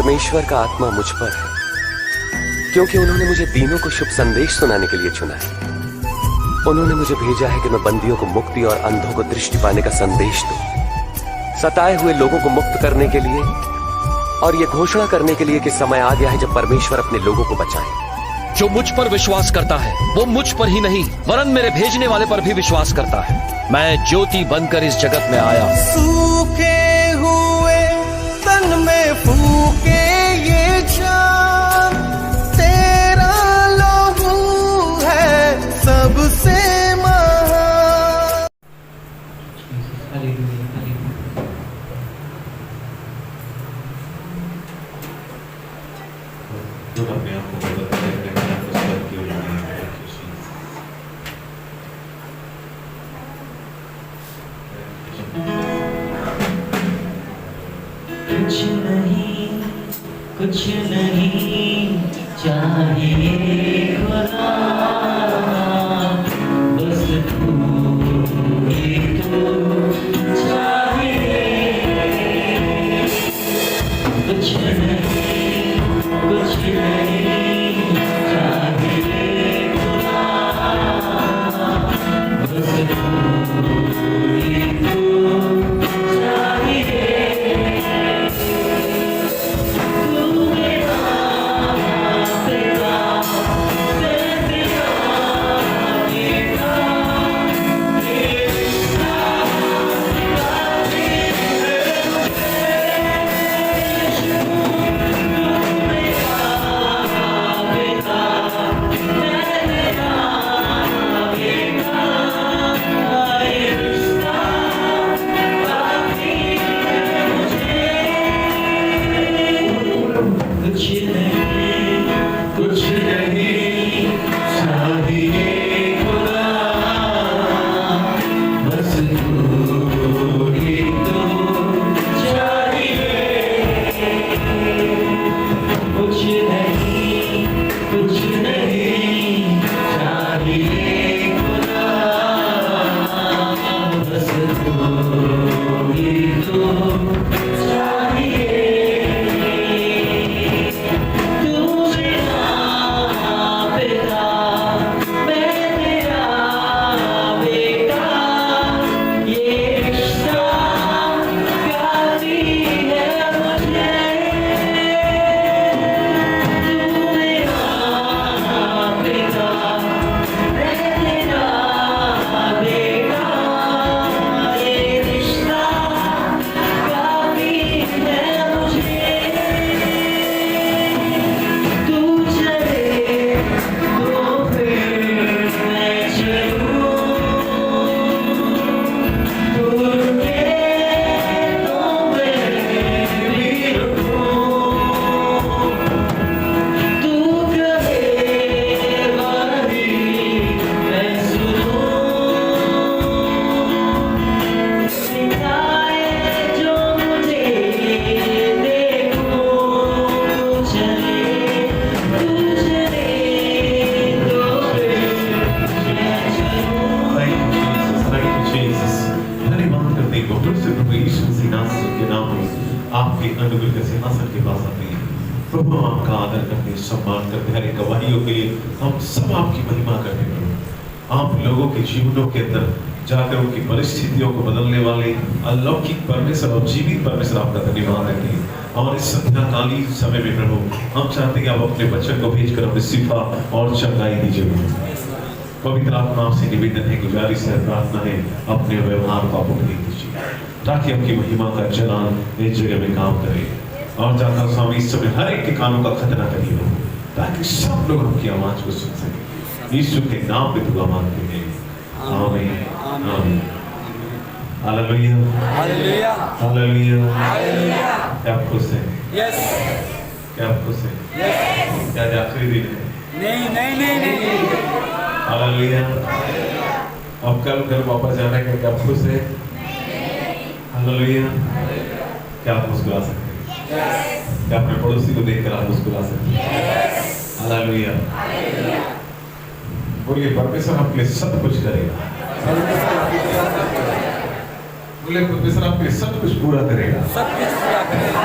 परमेश्वर का आत्मा मुझ पर है, क्योंकि उन्होंने मुझे दीनों को शुभ संदेश सुनाने के लिए चुना है। उन्होंने मुझे भेजा है कि मैं बंदियों को मुक्ति और अंधों को दृष्टि पाने का संदेश दूं, सताए हुए लोगों को मुक्त करने के लिए और यह घोषणा करने के लिए कि समय आ गया है जब परमेश्वर अपने लोगों को बचाए। जो मुझ पर विश्वास करता है वो मुझ पर ही नहीं वरन मेरे भेजने वाले पर भी विश्वास करता है। मैं ज्योति बनकर इस जगत में आया। सूखे हुए तन में फूके ये जान, तेरा लहू है सबसे महान। अपने आप को कुछ नहीं चाहिए खुदा, बस तू ही तो चाहिए। कुछ नहीं चाहिए खुदा, बस तू ही तो चाहिए। आपके अनुग्रह के सिंहासन के पास आते हैं। प्रभु आपका आदर करते, सम्मान करते, हर एक गवाहियों के लिए हम सब आपकी महिमा करते हैं। आप लोगों के जीवनों के अंदर जाकर उनकी परिस्थितियों को बदलने वाले अलौकिक परमेश्वर और जीवित परमेश्वर आपका धन्यवाद करते हैं। और इस संध्याकालीन समय में प्रभु हम चाहते हैं कि आप अपने बच्चन को भेजकर अपने शिफा और चंगाई दीजिए। पवित्र आत्मा आपसे निवेदन है, गुजारिश है, प्रार्थना है, अपने व्यवहार को आप उपदेश दीजिए ताकि आपकी महिमा का चलान इस जगह में काम करे। और जाता स्वामी इस समय हर एक के कानों का खतना करिए ताकि सब लोग आपकी आवाज को सुन सके। यीशु के नाम पे दुआ मांगते हैं, आमीन आमीन। Hallelujah hallelujah hallelujah. हालेलुया। क्या आप खुश हैं? यस। क्या आप खुश हैं? यस। क्या आज आखिरी दिन है? नहीं नहीं नहीं नहीं। हालेलुया। अब कल घर वापस जाने का क्या आप खुश हैं? हालेलुया। क्या आप मुस्कुरा सकते हैं? क्या अपने पड़ोसी को देखकर आप मुस्कुरा सकते हैं? हालेलुया। बोलिए परमेश्वर आपके लिए सब कुछ करेगा। बोले परमेश्वर आपके लिए सब कुछ पूरा करेगा। सब कुछ पूरा करेगा।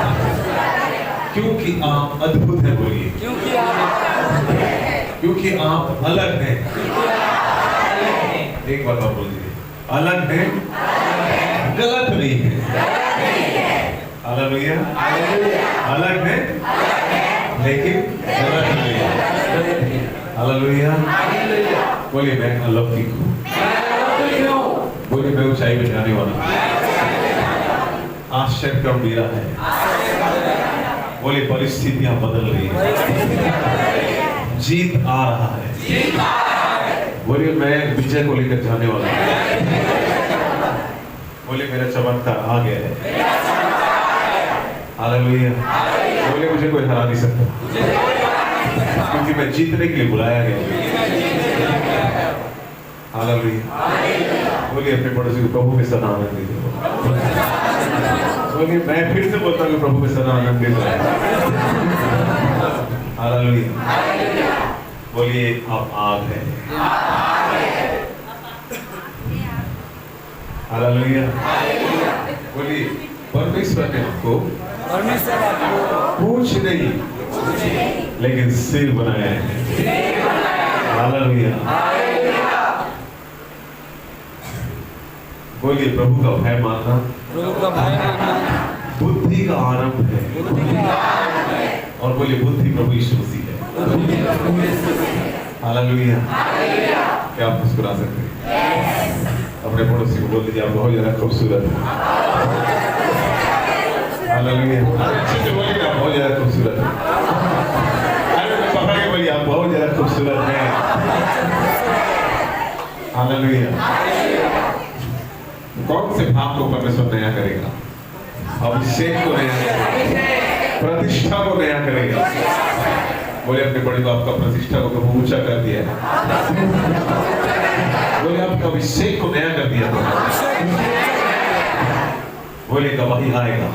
क्योंकि आप अद्भुत हैं, बोलिए क्योंकि आप क्योंकि आप अलग हैं। एक बार और बोल दीजिए, अलग हैं, गलत नहीं है। हालेलुया। अलग हैं लेकिन गलत नहीं है। हालेलुया। बोलिए मैं अलौकिक हूँ। बोलिए मैं ऊंचाई में जाने वाला हूँ। आश्चर्य क्रम मेरा है। बोलिए परिस्थितियां बदल रही है, जीत आ रहा है। बोलिए मैं विजय को लेकर जाने वाला हूँ। बोलिए मेरा चमत्कार आ गया है। हालेलुया। बोलिए मुझे कोई हरा नहीं सकता, क्योंकि मैं जीतने के लिए बुलाया गया हूँ। हालेलुया। बोलिए अपने पड़ोसी को प्रभु के साथ आनंद दीजिए। बोलिए मैं फिर से बोलता हूँ प्रभु के साथ आनंद दीजिए। हालेलुया। बोलिए आप आग हैं। हालेलुया। बोलिए परमेश्वर ने आपको पूछ नहीं लेकिन सिर बनाया है। हालेलुया। बोलिए प्रभु का भय मानना बुद्धि का आरंभ है। और बोलिए बुद्धि प्रभु यीशु मसीह है। हालेलुया। क्या आप मुस्कुरा सकते हैं? अपने पड़ोसी को बोल दीजिए आप बहुत ज्यादा खूबसूरत हैं। हालेलुया। बोलिए आप बहुत ज्यादा खूबसूरत हैं। पकड़ के बोलिए आप बहुत ज्यादा खूबसूरत हैं। हालेलुया। कौन से भाव को परमेश्वर नया करेगा? अभिषेक को नया करेगा, प्रतिष्ठा को नया करेगा। बोले अपने बड़े बाप का प्रतिष्ठा को प्रभु ऊंचा कर दिया है। बोले आपका अभिषेक को नया कर दिया। बोले गवाही आएगा,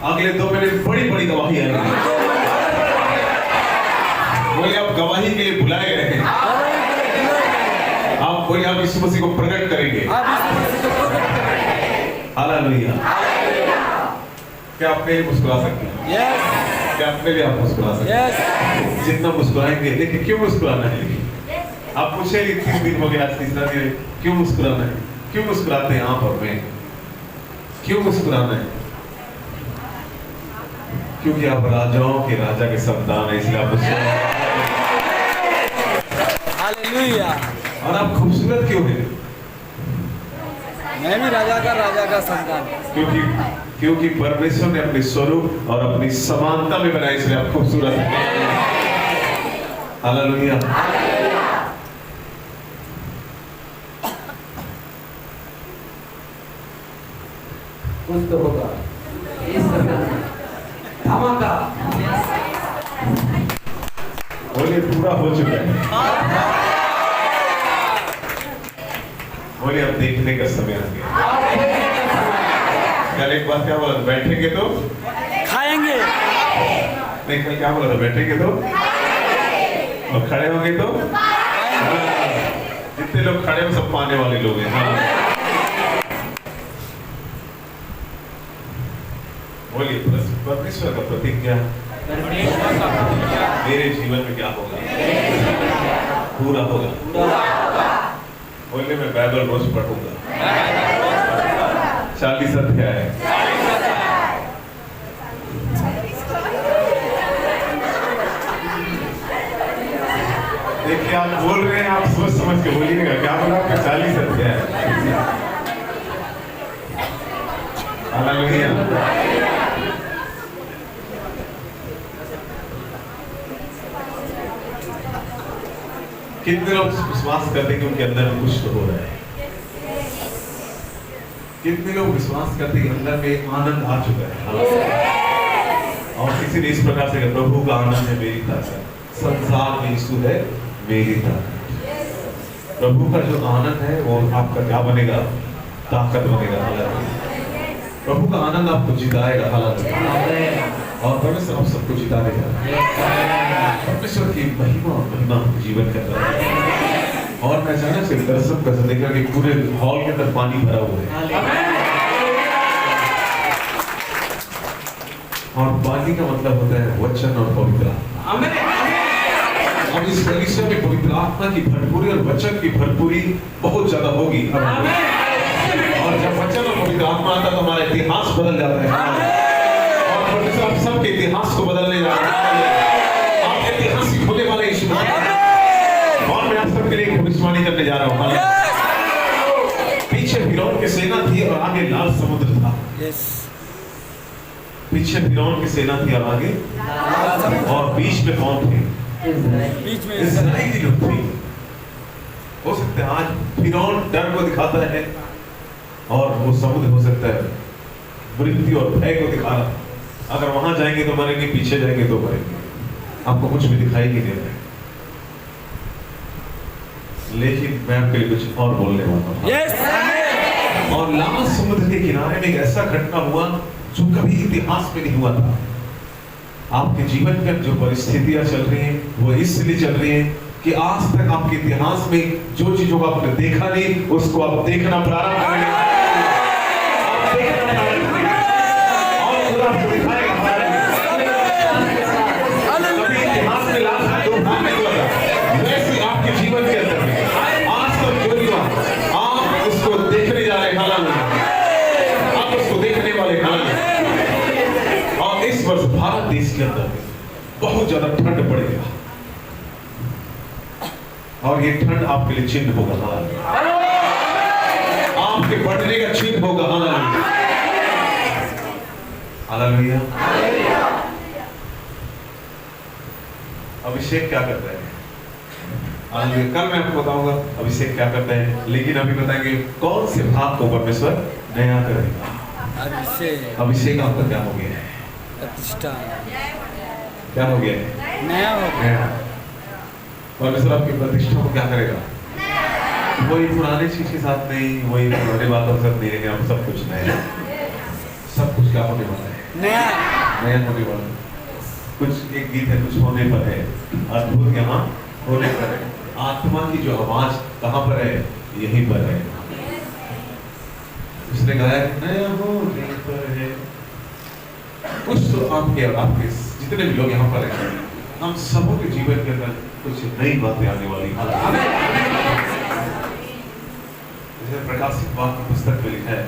अगले 2 महीने बड़ी बड़ी गवाही आएगी। बोले आप गवाही के लिए बुलाए गए हैं। आप बोले आप यीशु मसीह को प्रकट करेंगे। हालेलुया। क्या अपने लिए मुस्कुरा सकते हैं? क्या अपने लिए आप मुस्कुरा सकते हैं? जितना मुस्कुराएंगे, देखिए क्यों मुस्कुराना है? आप पूछे 3 दिन हो गया, आज तीसरा दिन, क्यों मुस्कुराना है? क्यों मुस्कुराते हैं आप और मैं? क्यों मुस्कुराना है? क्योंकि आप राजाओं के राजा के संतान हैं, इसलिए आप मुस्कुराते हैं। हालेलुया। और आप खूबसूरत क्यों हैं? मैं भी राजा का संतान। क्योंकि परमेश्वर ने अपने स्वरूप और अपनी समानता में बनाया, इसलिए आप खूबसूरत हैं। हालेलुया। कुछ तो होगा धमाका। बोलिए पूरा हो चुका है। बोलिए अब देखने का समय आ गया। कल एक बात क्या बोला था? बैठेंगे तो खाएंगे। नहीं, कल क्या बोला था? बैठेंगे तो और खड़े होंगे तो जितने लोग खड़े हो सब पाने वाले लोग हैं। हाँ। बोलिए परमेश्वर का प्रतिज्ञा मेरे जीवन में क्या होगा? पूरा होगा। बोलिए मैं बाइबल रोज पढ़ूंगा। 40 अध्याय। देखिए आप बोल रहे हैं, आप सोच समझ के बोलिएगा। क्या बोला आपका? 40 अध्याय। हालेलुया। कितने लोग विश्वास करते हैं कि उनके अंदर में कुछ तो हो रहा है? कितने लोग विश्वास करते हैं कि अंदर में आनंद आ चुका है? और किसी ने इस प्रकार से कहा, प्रभु का आनंद है मेरी ताकत, संसार में यीशु है मेरी ताकत। प्रभु का जो आनंद है वो आपका क्या बनेगा? ताकत बनेगा। प्रभु का आनंद आपको जिताएगा। और परमेश्वर आप सबको जिता देगा। परमेश्वर की महिमा जीवन के अंदर। और मैं अचानक से दर्शन कर देखा कि पूरे हॉल के अंदर पानी भरा हुआ है। और बाकी का मतलब होता है वचन और पवित्र आत्मा। अब इस कलीसिया में पवित्र आत्मा की भरपूरी और वचन की भरपूरी बहुत ज्यादा होगी। और जब वचन और पवित्र आत्मा आता तो हमारा इतिहास बदल जाता है। और परमेश्वर आप सबके इतिहास को बदलने जा रहे हैं। आप ऐतिहासिक होने वाले यीशु मसीह। और मैं आप सबके लिए भविष्यवाणी करने जा रहा हूँ। पीछे फिरौन की सेना थी और आगे लाल समुद्र था। पीछे फिरौन की सेना थी और आगे और बीच में कौन थे? बीच में इस्राएली लोग थे। हो सकता है आज फिरौन डर को दिखाता है और वो समुद्र हो सकता है मृत्यु और भय को दिखा रहा। अगर वहां जाएंगे तो मरेंगे, पीछे जाएंगे तो मरेंगे। आपको कुछ भी दिखाई नहीं दे रहा है, लेकिन मैं आपके लिए कुछ और बोलने वाला हूं। और लाल समुद्र के किनारे में एक ऐसा घटना हुआ जो कभी इतिहास में नहीं हुआ था। आपके जीवन में जो परिस्थितियां चल रही हैं वो इसलिए चल रही हैं कि आज तक आपके इतिहास में जो चीजों को आपने देखा नहीं उसको आप देखना प्रारंभ करेंगे। आप देखना प्रारंभ करेंगे और खुदा आपको दिखाएगा। कभी इतिहास में लाल साथ दो भाग नहीं हुआ था, वैसे आपके जीवन के अंदर आज तक जो नहीं हुआ आप उसको देखने जा रहे हैं। हालांकि आप उसको देखने वाले हालांकि। और इस वर्ष भारत देश के अंदर बहुत ज्यादा ठंड पड़ेगा और ये ठंड आपके लिए चिन्ह होगा। आपके बढ़ने का चिन्ह होगा। हालेलुया। अभिषेक क्या करता है? हालेलुया। कल मैं आपको बताऊंगा अभिषेक क्या करता है, लेकिन अभी बताएंगे कौन से भाग को परमेश्वर नया करेगा। अभिषेक आपका क्या हो गया है? प्रतिष्ठा क्या हो गया है? नया हो गया। परमेश्वर आपकी प्रतिष्ठा को क्या करेगा? वही पुराने चीज के साथ नहीं, वही पुराने बातों के साथ नहीं, लेकिन अब सब कुछ नया, सब कुछ क्या होने वाला है? नया होने वाला है। कुछ एक गीत है, कुछ होने पर है, अद्भुत यहाँ होने पर है। आत्मा की जो आवाज कहाँ पर है? यहीं पर है। उसने गाया नया होने पर है। कुछ तो आपके जितने भी लोग यहाँ पर हैं, हम सबों के जीवन के अंदर कुछ नई बातें आने वाली हैं। जैसे प्रकाशित वाक्य पुस्तक में लिखा है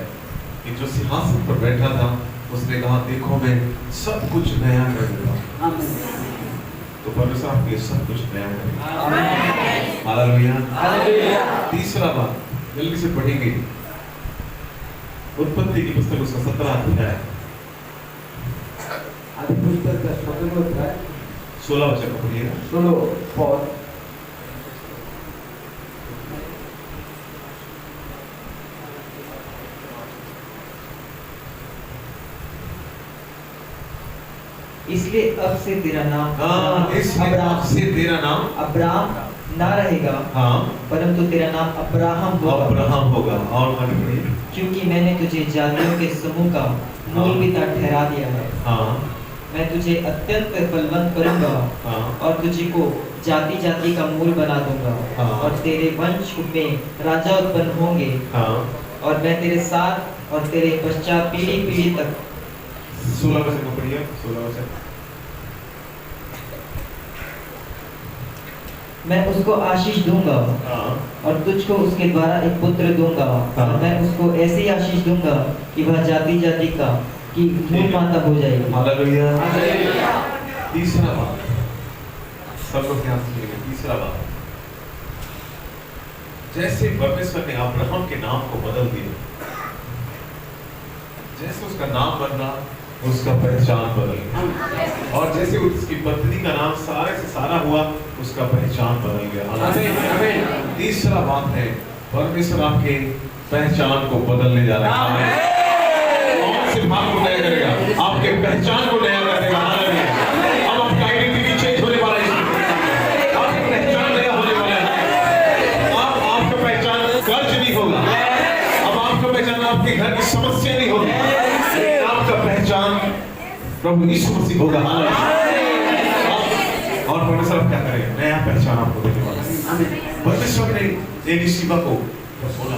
कि जो सिंहासन पर बैठा था उसने कहा देखो मैं सब कुछ नया कर दूंगा। तो परमेश्वर आपके लिए सब कुछ नया करेगा। हालेलुया। तीसरा बात जल्दी से पढ़ेंगे, उत्पत्ति की पुस्तक उसका 17 अध्याय, आदि पुस्तक का 17वां अध्याय 16 वचन पढ़िएगा। 16 पद। इसलिए अब से तेरा नाम इसलिए अब से तेरा नाम अब्राम ना रहेगा, हाँ, परंतु तेरा नाम अब्राहम होगा। अब्राहम होगा। और आगे पढ़िए। क्योंकि मैंने तुझे जातियों के समूह का मूल पिता ठहरा दिया है। हाँ, मैं तुझे अत्यंत बलवंत करूंगा हाँ, और तुझे को जाति जाति का मूल बना दूंगा। हाँ, और तेरे वंश में राजा उत्पन्न होंगे, हाँ, और मैं तेरे साथ और तेरे पश्चात पीढ़ी पीढ़ी तक 16 वचन को पढ़िए। 16 वचन। मैं उसको आशीष दूंगा हाँ, और तुझको उसके द्वारा एक पुत्र दूंगा। हाँ। और मैं उसको ऐसी आशीष दूंगा कि वह जाति जाति का की मूल माता हो जाएगी। हालेलुया। तीसरा बात सब लोग ध्यान से सुनिएगा। तीसरा बात, जैसे परमेश्वर ने अब्राहम के नाम को बदल दिया, जैसे उसका नाम बदला उसका पहचान बदल गया। और जैसे उसकी पत्नी का नाम सारे से सारा हुआ उसका पहचान बदल गया। तीसरा बात है परमेश्वर आपके पहचान को बदलने जा रहा है। कौन से भाग को नया करेगा? आपके पहचान को नया करेगा। अब आपका आइडेंटिटी चेंज होने वाला है। आपकी पहचान नया होने वाला है। अब आपका पहचान कर्ज नहीं होगा। अब आपका पहचान आपके घर की समस्या नहीं होगी। आपका पहचान प्रभु यीशु मसीह होगा। और परमेश्वर क्या करेगा? नया पहचान आपको देने वाला है। परमेश्वर ने एलीशिबा को बोला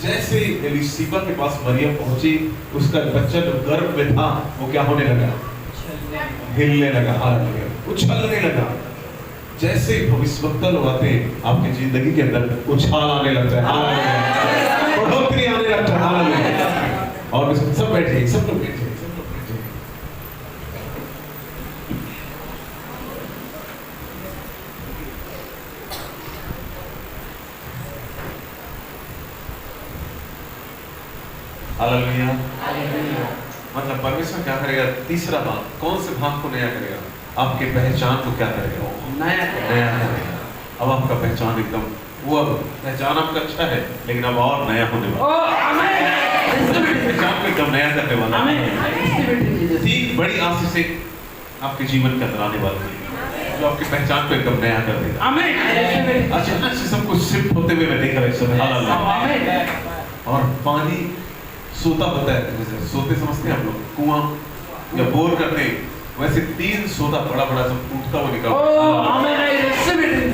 जैसे एलिसिबा के पास मरियम पहुंची, उसका बच्चा जो गर्भ में था वो क्या होने लगा? हिलने लगा, हालेलुया, उछलने लगा। जैसे भविष्यवक्ता लोग आते हैं आपकी जिंदगी के अंदर उछाल आने लगता है, हालेलुया, बढ़ोतरी आने लगता है, हालेलुया। और सब बैठे, सब लोग बैठे, सब लोग बैठे। हालेलुया। मतलब परमेश्वर क्या करेगा? तीसरा भाग, कौन से भाग को नया करेगा? आपके पहचान को क्या करेगा? नया करेगा। अब आपका पहचान एकदम, वो अब पहचान आपका अच्छा है, लेकिन अब और नया होने वाला है। पहचान को एकदम नया करने वाला है। तीन बड़ी आशीषें आपके जीवन के अंदर आने वाली है, जो आपकी पहचान को एकदम नया कर देगा। अचानक से सब कुछ शिफ्ट होते हुए मैं देख रहा हूँ, हालेलुया। और पानी सोता होता है, जैसे सोते समझते हैं आप लोग, कुआं या बोर करते हैं, वैसे तीन सोता बड़ा बड़ा सब टूटता हुआ निकल।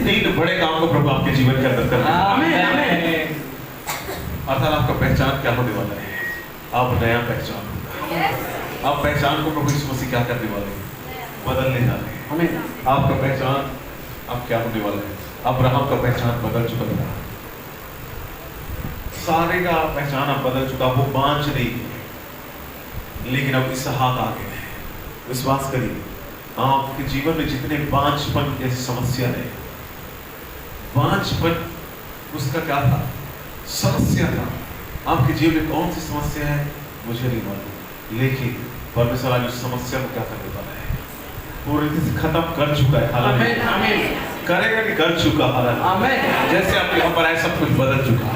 तीन बड़े काम को प्रभु आपके जीवन के अंदर करना है। अर्थात आपका पहचान क्या होने वाला है? आप नया पहचान होगा। आप पहचान को प्रभु यीशु मसीह क्या करने वाले हैं? बदलने जा रहे हैं। आपका पहचान आप क्या होने वाला है? अब्राहम का पहचान बदल चुका था, सारे का पहचान अब बदल चुका, वो बांझ नहीं, लेकिन अब इसहाक आ गए। विश्वास करिए, आपके जीवन में जितने बांझपन की समस्या है, बांझपन उसका क्या था? समस्या था। आपके जीवन में कौन सी समस्या है मुझे नहीं मालूम, लेकिन परमेश्वर आज उस समस्या को क्या करने वाला है? पूरी तरह से खत्म कर चुका है। हालेलुया। करेगा कि कर चुका, हालेलुया। जैसे आपके यहाँ पर आए सब कुछ बदल चुका,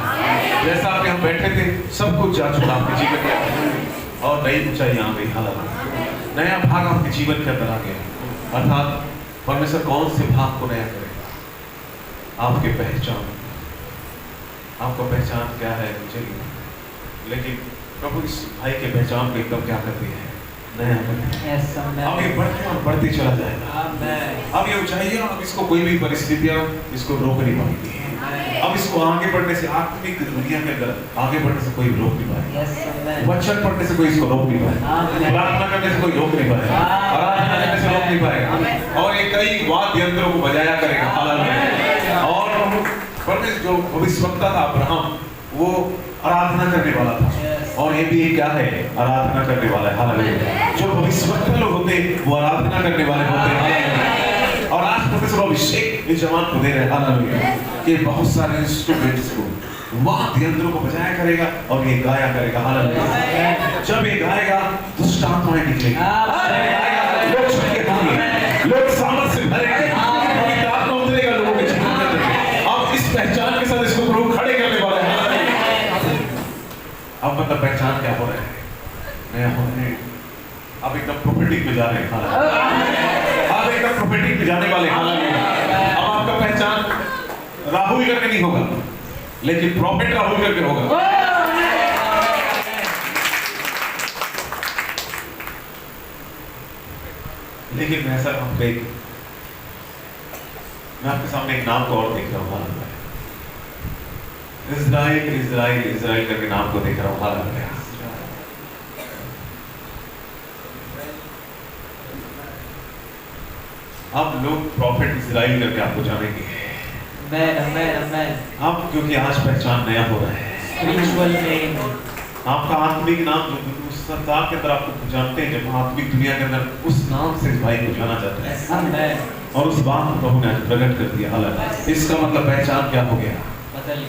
जैसा आप यहाँ बैठे थे सब कुछ जा चुका आपके जीवन में, और नई ऊंचाई आ गई, हालेलुया। नया भाग आपके जीवन के अंदर आ गया। अर्थात परमेश्वर कौन से भाग को नया करेगा? आपके पहचान। आपका पहचान क्या है मुझे नहीं मालूम, लेकिन प्रभु इस भाई के पहचान को एकदम क्या कर दिया है? नया कर दिया। अब ये बढ़ते और बढ़ते चला जाएगा। अब ये ऊंचाई, अब इसको कोई भी परिस्थितियां इसको रोक नहीं पाएगी। अब इसको आगे बढ़ने से, आत्मिक दुनिया के अंदर आगे बढ़ने से कोई रोक नहीं पाएगा। वचन पढ़ने से कोई इसको रोक नहीं पाएगा, प्रार्थना करने से कोई रोक नहीं पाएगा, आराधना करने से रोक नहीं पाएगा। और ये कई वाद्य यंत्रों को बजाया करेगा, हालेलुया। और जो भविष्यवक्ता था अब्राहम, वो आराधना करने वाला था, और ये भी क्या है? आराधना करने वाला है, हालेलुया। जो भविष्यवक्ता लोग होते हैं वो आराधना करने वाले होते हैं। और आज परमेश्वर अभिषेक इस जवान को दे रहे हैं, हालेलुया, कि बहुत सारे इंस्ट्रूमेंट्स को, वाद्य यंत्रों को बजाया करेगा और ये गाया करेगा, हालेलुया। जब ये गाएगा दुष्ट आत्माएं निकलेंगी, लोग छुटके खाएंगे, लोग सामर्थ से भरेंगे, पवित्र आत्मा उतरेगा लोगों के जीवन में। अब इस पहचान के साथ इसको प्रभु खड़े करने वाले हैं। अब मतलब पहचान क्या हो रहा है? नया हो रहा है। अब एकदम प्रोफेटिक में जा रहे हैं, अब एकदम प्रोफेटिक में जाने वाले हैं। अब आपका पहचान राहुल करके नहीं होगा, लेकिन प्रॉफिट राहुल करके होगा। लेकिन मैं सर मैं आपके सामने एक नाम को और देख रहा हूँ, इज़राइल इज़राइल इज़राइल करके नाम को देख रहा हूँ, हालेलुया। अब लोग प्रॉफिट इज़राइल करके आपको जानेंगे। अब क्योंकि आज पहचान नया हो रहा है। आपका आत्मिक नाम जो उस संसार के अंदर आपको जानते हैं, जब आत्मिक दुनिया के अंदर उस नाम से इस भाई को जाना जाता है, और उस बात को प्रभु ने आज प्रकट कर दिया, हालेलुया। इसका मतलब पहचान क्या हो गया?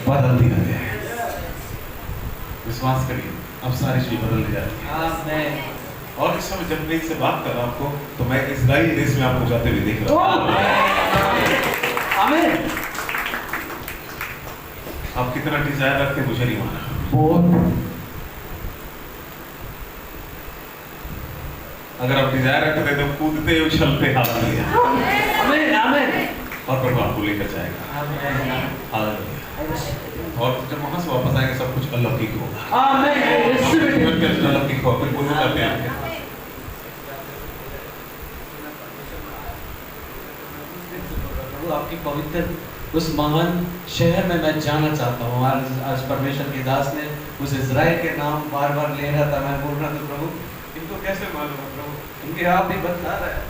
बदल दिया गया। विश्वास करिए, अब सारी चीज बदल जाती है। और इस समय जब मैं इससे बात कर रहा आपको, तो मैं इज़राइल देश में आपको जाते हुए देख रहा हूँ। आप कितना डिजायर रखते मुझे नहीं माना। अगर आप डिजायर रखते तो कूदते उछलते हालेलुया, और प्रभु आपको लेकर जाएगा, हालेलुया। और जब वहां से वापस आएंगे सब कुछ अलौकिक होगा, अलौकिक होगा। कोई करते हैं आपकी पवित्र उस महान शहर में मैं जाना चाहता हूँ। आज परमेश्वर के दास ने उस इज़राइल के नाम बार बार ले रहा था। मैं बोल रहा था प्रभु इनको कैसे मालूम है प्रभु, इनके आप ही बता रहे हैं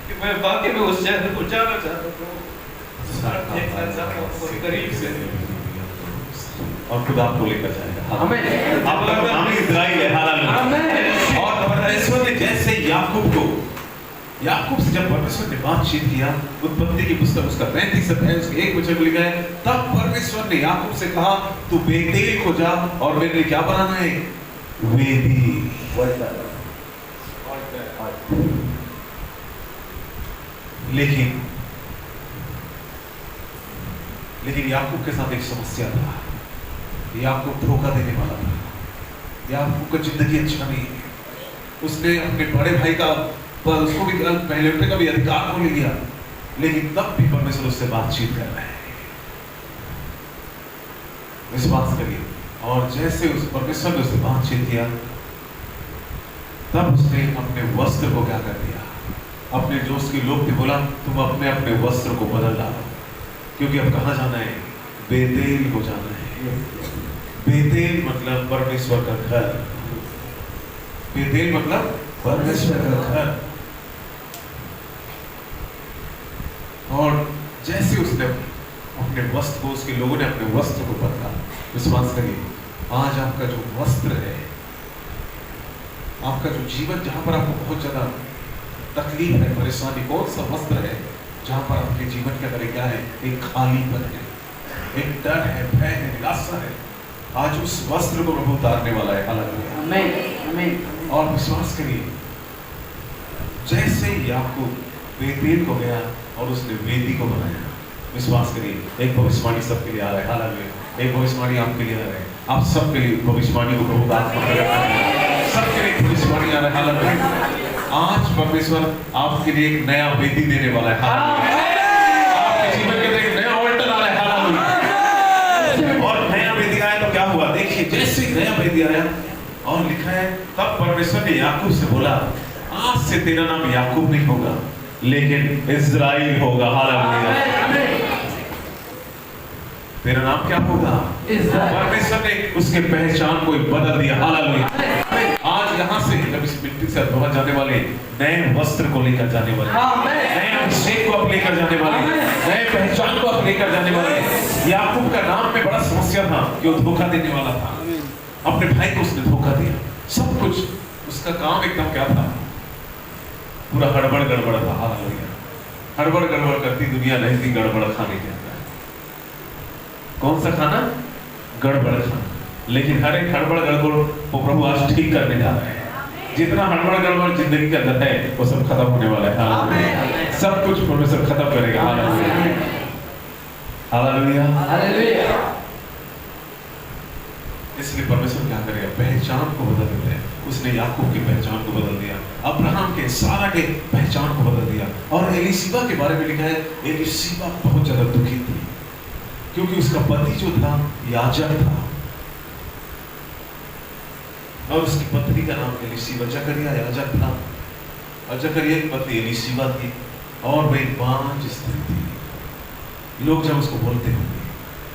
कि मैं वाकई में उस शहर को जाना चाहता हूँ प्रभु, देखना चाहता हूँ और करीब से। और खुद आपको लेकर जाएगा। आमीन। आपका नाम इज़राइल है। हालेलुया। आमीन। और परमेश्वर ने जैसे याकूब से जब परमेश्वर ने बातचीत किया, उत्पत्ति की पुस्तक उसका 35 अध्याय उसके 1 वचन में लिखा है, तब परमेश्वर ने याकूब से कहा तू बेतेल को जा और मेरे लिए क्या बनाना है, वेदी। लेकिन याकूब के साथ एक समस्या था। याकूब धोखा देने वाला था। याकूब का जिंदगी अच्छा नहीं है। उसने अपने बड़े भाई का पर उसको भी पहले उठने का भी अधिकार को ले लिया, लेकिन तब भी परमेश्वर उससे बातचीत कर रहे हैं। विश्वास करिए। और जैसे उस परमेश्वर ने उससे बातचीत किया, तब उसने अपने वस्त्र को क्या कर दिया, अपने जो उसके लोग थे बोला तुम अपने अपने वस्त्र को बदल डालो, क्योंकि अब कहाँ जाना है, बेतेल को जाना है। बेतेल मतलब परमेश्वर का घर। बेतेल मतलब परमेश्वर का घर। और जैसे उसने अपने वस्त्र को, उसके लोगों ने अपने वस्त्र को बदला। विश्वास करिए, आज आपका जो वस्त्र है, आपका जो जीवन जहां पर आपको बहुत ज्यादा तकलीफ है, परेशानी, कौन सा वस्त्र है जहां पर आपके जीवन के अंदर क्या है, एक खालीपन है, एक डर है, भय है, निराशा है, आज उस वस्त्र को प्रभु उतारने वाला है। हालेलुया। आमीन। आमीन। और विश्वास करिए, जैसे याकूब बेतेल को गया और उसने वेदी को बनाया, विश्वास करिए, एक भविष्यवाणी सबके लिए आ रहा है। हालेलुया। एक भविष्यवाणी आपके लिए आ रहा है। आप सबके लिए भविष्यवाणी को प्रभु दान कर रहा है। सबके लिए भविष्यवाणी आ रहा है। हालेलुया। आज परमेश्वर आपके लिए एक नया वेदी देने वाला है। हालेलुया। आपके जीवन के अंदर एक नया ऑल्टर आ रहा है। हालेलुया। और नया वेदी आया तो क्या हुआ, देखिए, जैसे नया वेदी आया और लिखा है, तब परमेश्वर ने याकूब से बोला आज से तेरा नाम याकूब नहीं होगा, लेकिन इज़राइल होगा। हालेलुया। तेरा नाम क्या होगा, परमेश्वर ने उसके पहचान को बदल दिया। हालेलुया। आज यहाँ से जब इस मिट्टी से धोआ जाने वाले नए वस्त्र को लेकर जाने वाले, नए अभिषेक को आप लेकर जाने वाले, नए पहचान को आप लेकर जाने वाले। याकूब का नाम में बड़ा समस्या था कि वो धोखा देने वाला था। अपने भाई को उसने धोखा दिया। सब कुछ उसका काम एकदम क्या था, पूरा हड़बड़ गड़बड़ था। हालेलुया। हड़बड़ गड़बड़ करती दुनिया नहीं थी गड़बड़ खाने के अंदर। कौन सा खाना, गड़बड़ खाना। लेकिन हर एक हड़बड़ गड़बड़ वो प्रभु आज ठीक करने जा रहे हैं। जितना हड़बड़ गड़बड़ जिंदगी के अंदर है वो सब खत्म होने वाला है। हालेलुया। सब कुछ परमेश्वर खत्म करेगा। हालेलुया। हालेलुया। हालेलुया। इसलिए परमेश्वर क्या करेगा, पहचान को बदल देता है। उसने याकूब की पहचान को बदल दिया, अब्राहम के, सारा के पहचान को बदल दिया। और एलीशिबा के बारे में लिखा है, एलीशिबा बहुत ज्यादा दुखी थी, क्योंकि उसका पति जो था याजक था और उसकी पत्नी का नाम एलीशिबा, जकरिया याजक था और जकरिया की पत्नी एलीशिबा थी और वह बांझ स्त्री थी। लोग जब उसको बोलते होंगे,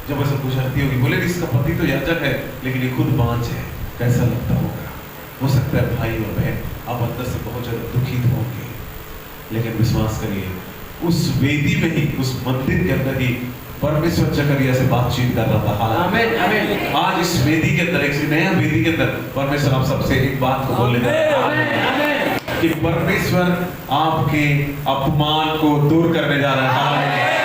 जब ऐसा गुजरती होगी, बोले इसका पति तो याजक है लेकिन ये खुद बांझ है, कैसा लगता होगा। हो सकता है भाई और बहन आप अंदर से बहुत ज्यादा दुखित होंगे, लेकिन विश्वास करिए, उस वेदी में ही, उस मंदिर के अंदर ही परमेश्वर जकरिया से बातचीत कर रहा था। आमीन। आमीन। आज इस वेदी के अंदर, एक नया वेदी के अंदर परमेश्वर आप सबसे एक बात को बोलने जा रहा है कि परमेश्वर आपके अपमान को दूर करने जा रहा है।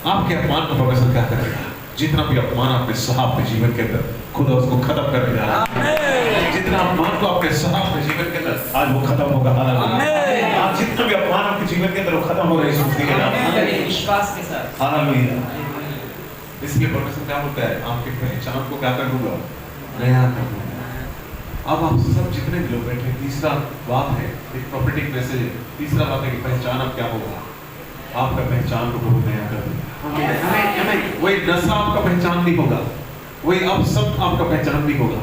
आपके अपमान को परमेश्वर क्या करेगा, जितना भी अपमान आपने सहा अपने जीवन के अंदर, खुदा उसको खत्म करने जा रहा है। जितना अपमान को आपने सहा अपने जीवन के अंदर, आज वो खत्म होगा। हालेलुया। आज जितना भी अपमान आपके जीवन के अंदर, वो खत्म हो रहा है यीशु मसीह के नाम में, विश्वास के साथ। हालेलुया। इसलिए परमेश्वर क्या बोलता है, आपके पहचान को क्या कर दूंगा, नया कर दूंगा। अब आप सब जितने भी लोग बैठे, तीसरा बात है, एक प्रोफेटिक मैसेज है, तीसरा बात है कि पहचान अब क्या होगा, आपका पहचान को बहुत नया कर देगा। वही नशा आपका पहचान नहीं होगा, वही अब सब आपका पहचान नहीं होगा,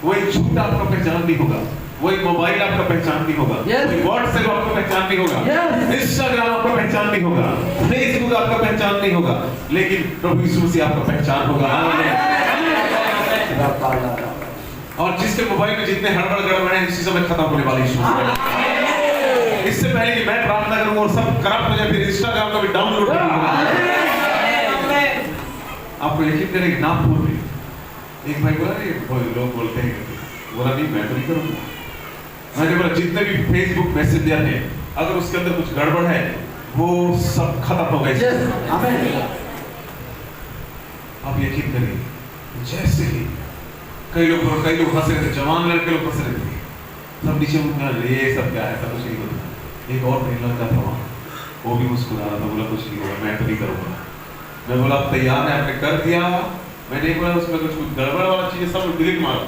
वही झूठ आपका पहचान नहीं होगा, वही मोबाइल आपका पहचान नहीं होगा, वही व्हाट्सएप आपका पहचान नहीं होगा, इंस्टाग्राम आपका पहचान नहीं होगा, फेसबुक आपका पहचान नहीं होगा, लेकिन प्रभु यीशु मसीह आपका पहचान होगा। और जिसके मोबाइल में जितने हड़बड़ गड़बड़ हैं इसी समय खत्म होने वाले यीशु मसीह। इससे पहले कि मैं प्रार्थना करूं और सब करप्ट हो जाए, फिर इंस्टाग्राम का भी डाउनलोड नहीं होगा। आपको यकीन करेंगे ना पूर्व एक भाई बोला नहीं, लोग बोलते हैं, बोला नहीं मैं तो नहीं करूंगा। मैंने बोला जितने भी फेसबुक मैसेंजर है अगर उसके अंदर कुछ गड़बड़ है वो सब खत्म हो गए। आप यकीन करिए जैसे ही कई लोग हंस रहे थे, जवान लड़के लोग हंस रहे थे, सब नीचे उठना ये सब क्या है, सब कुछ नहीं होता। एक और महिला था वहाँ, वो भी मुस्कुरा रहा था, बोला कुछ नहीं होगा, मैं तो नहीं करूँगा। मैं बोला आप तैयार हैं, आपने कर दिया। मैं नहीं बोला उसमें कुछ गड़बड़ वाला चीज़ सब डिलीट मारो,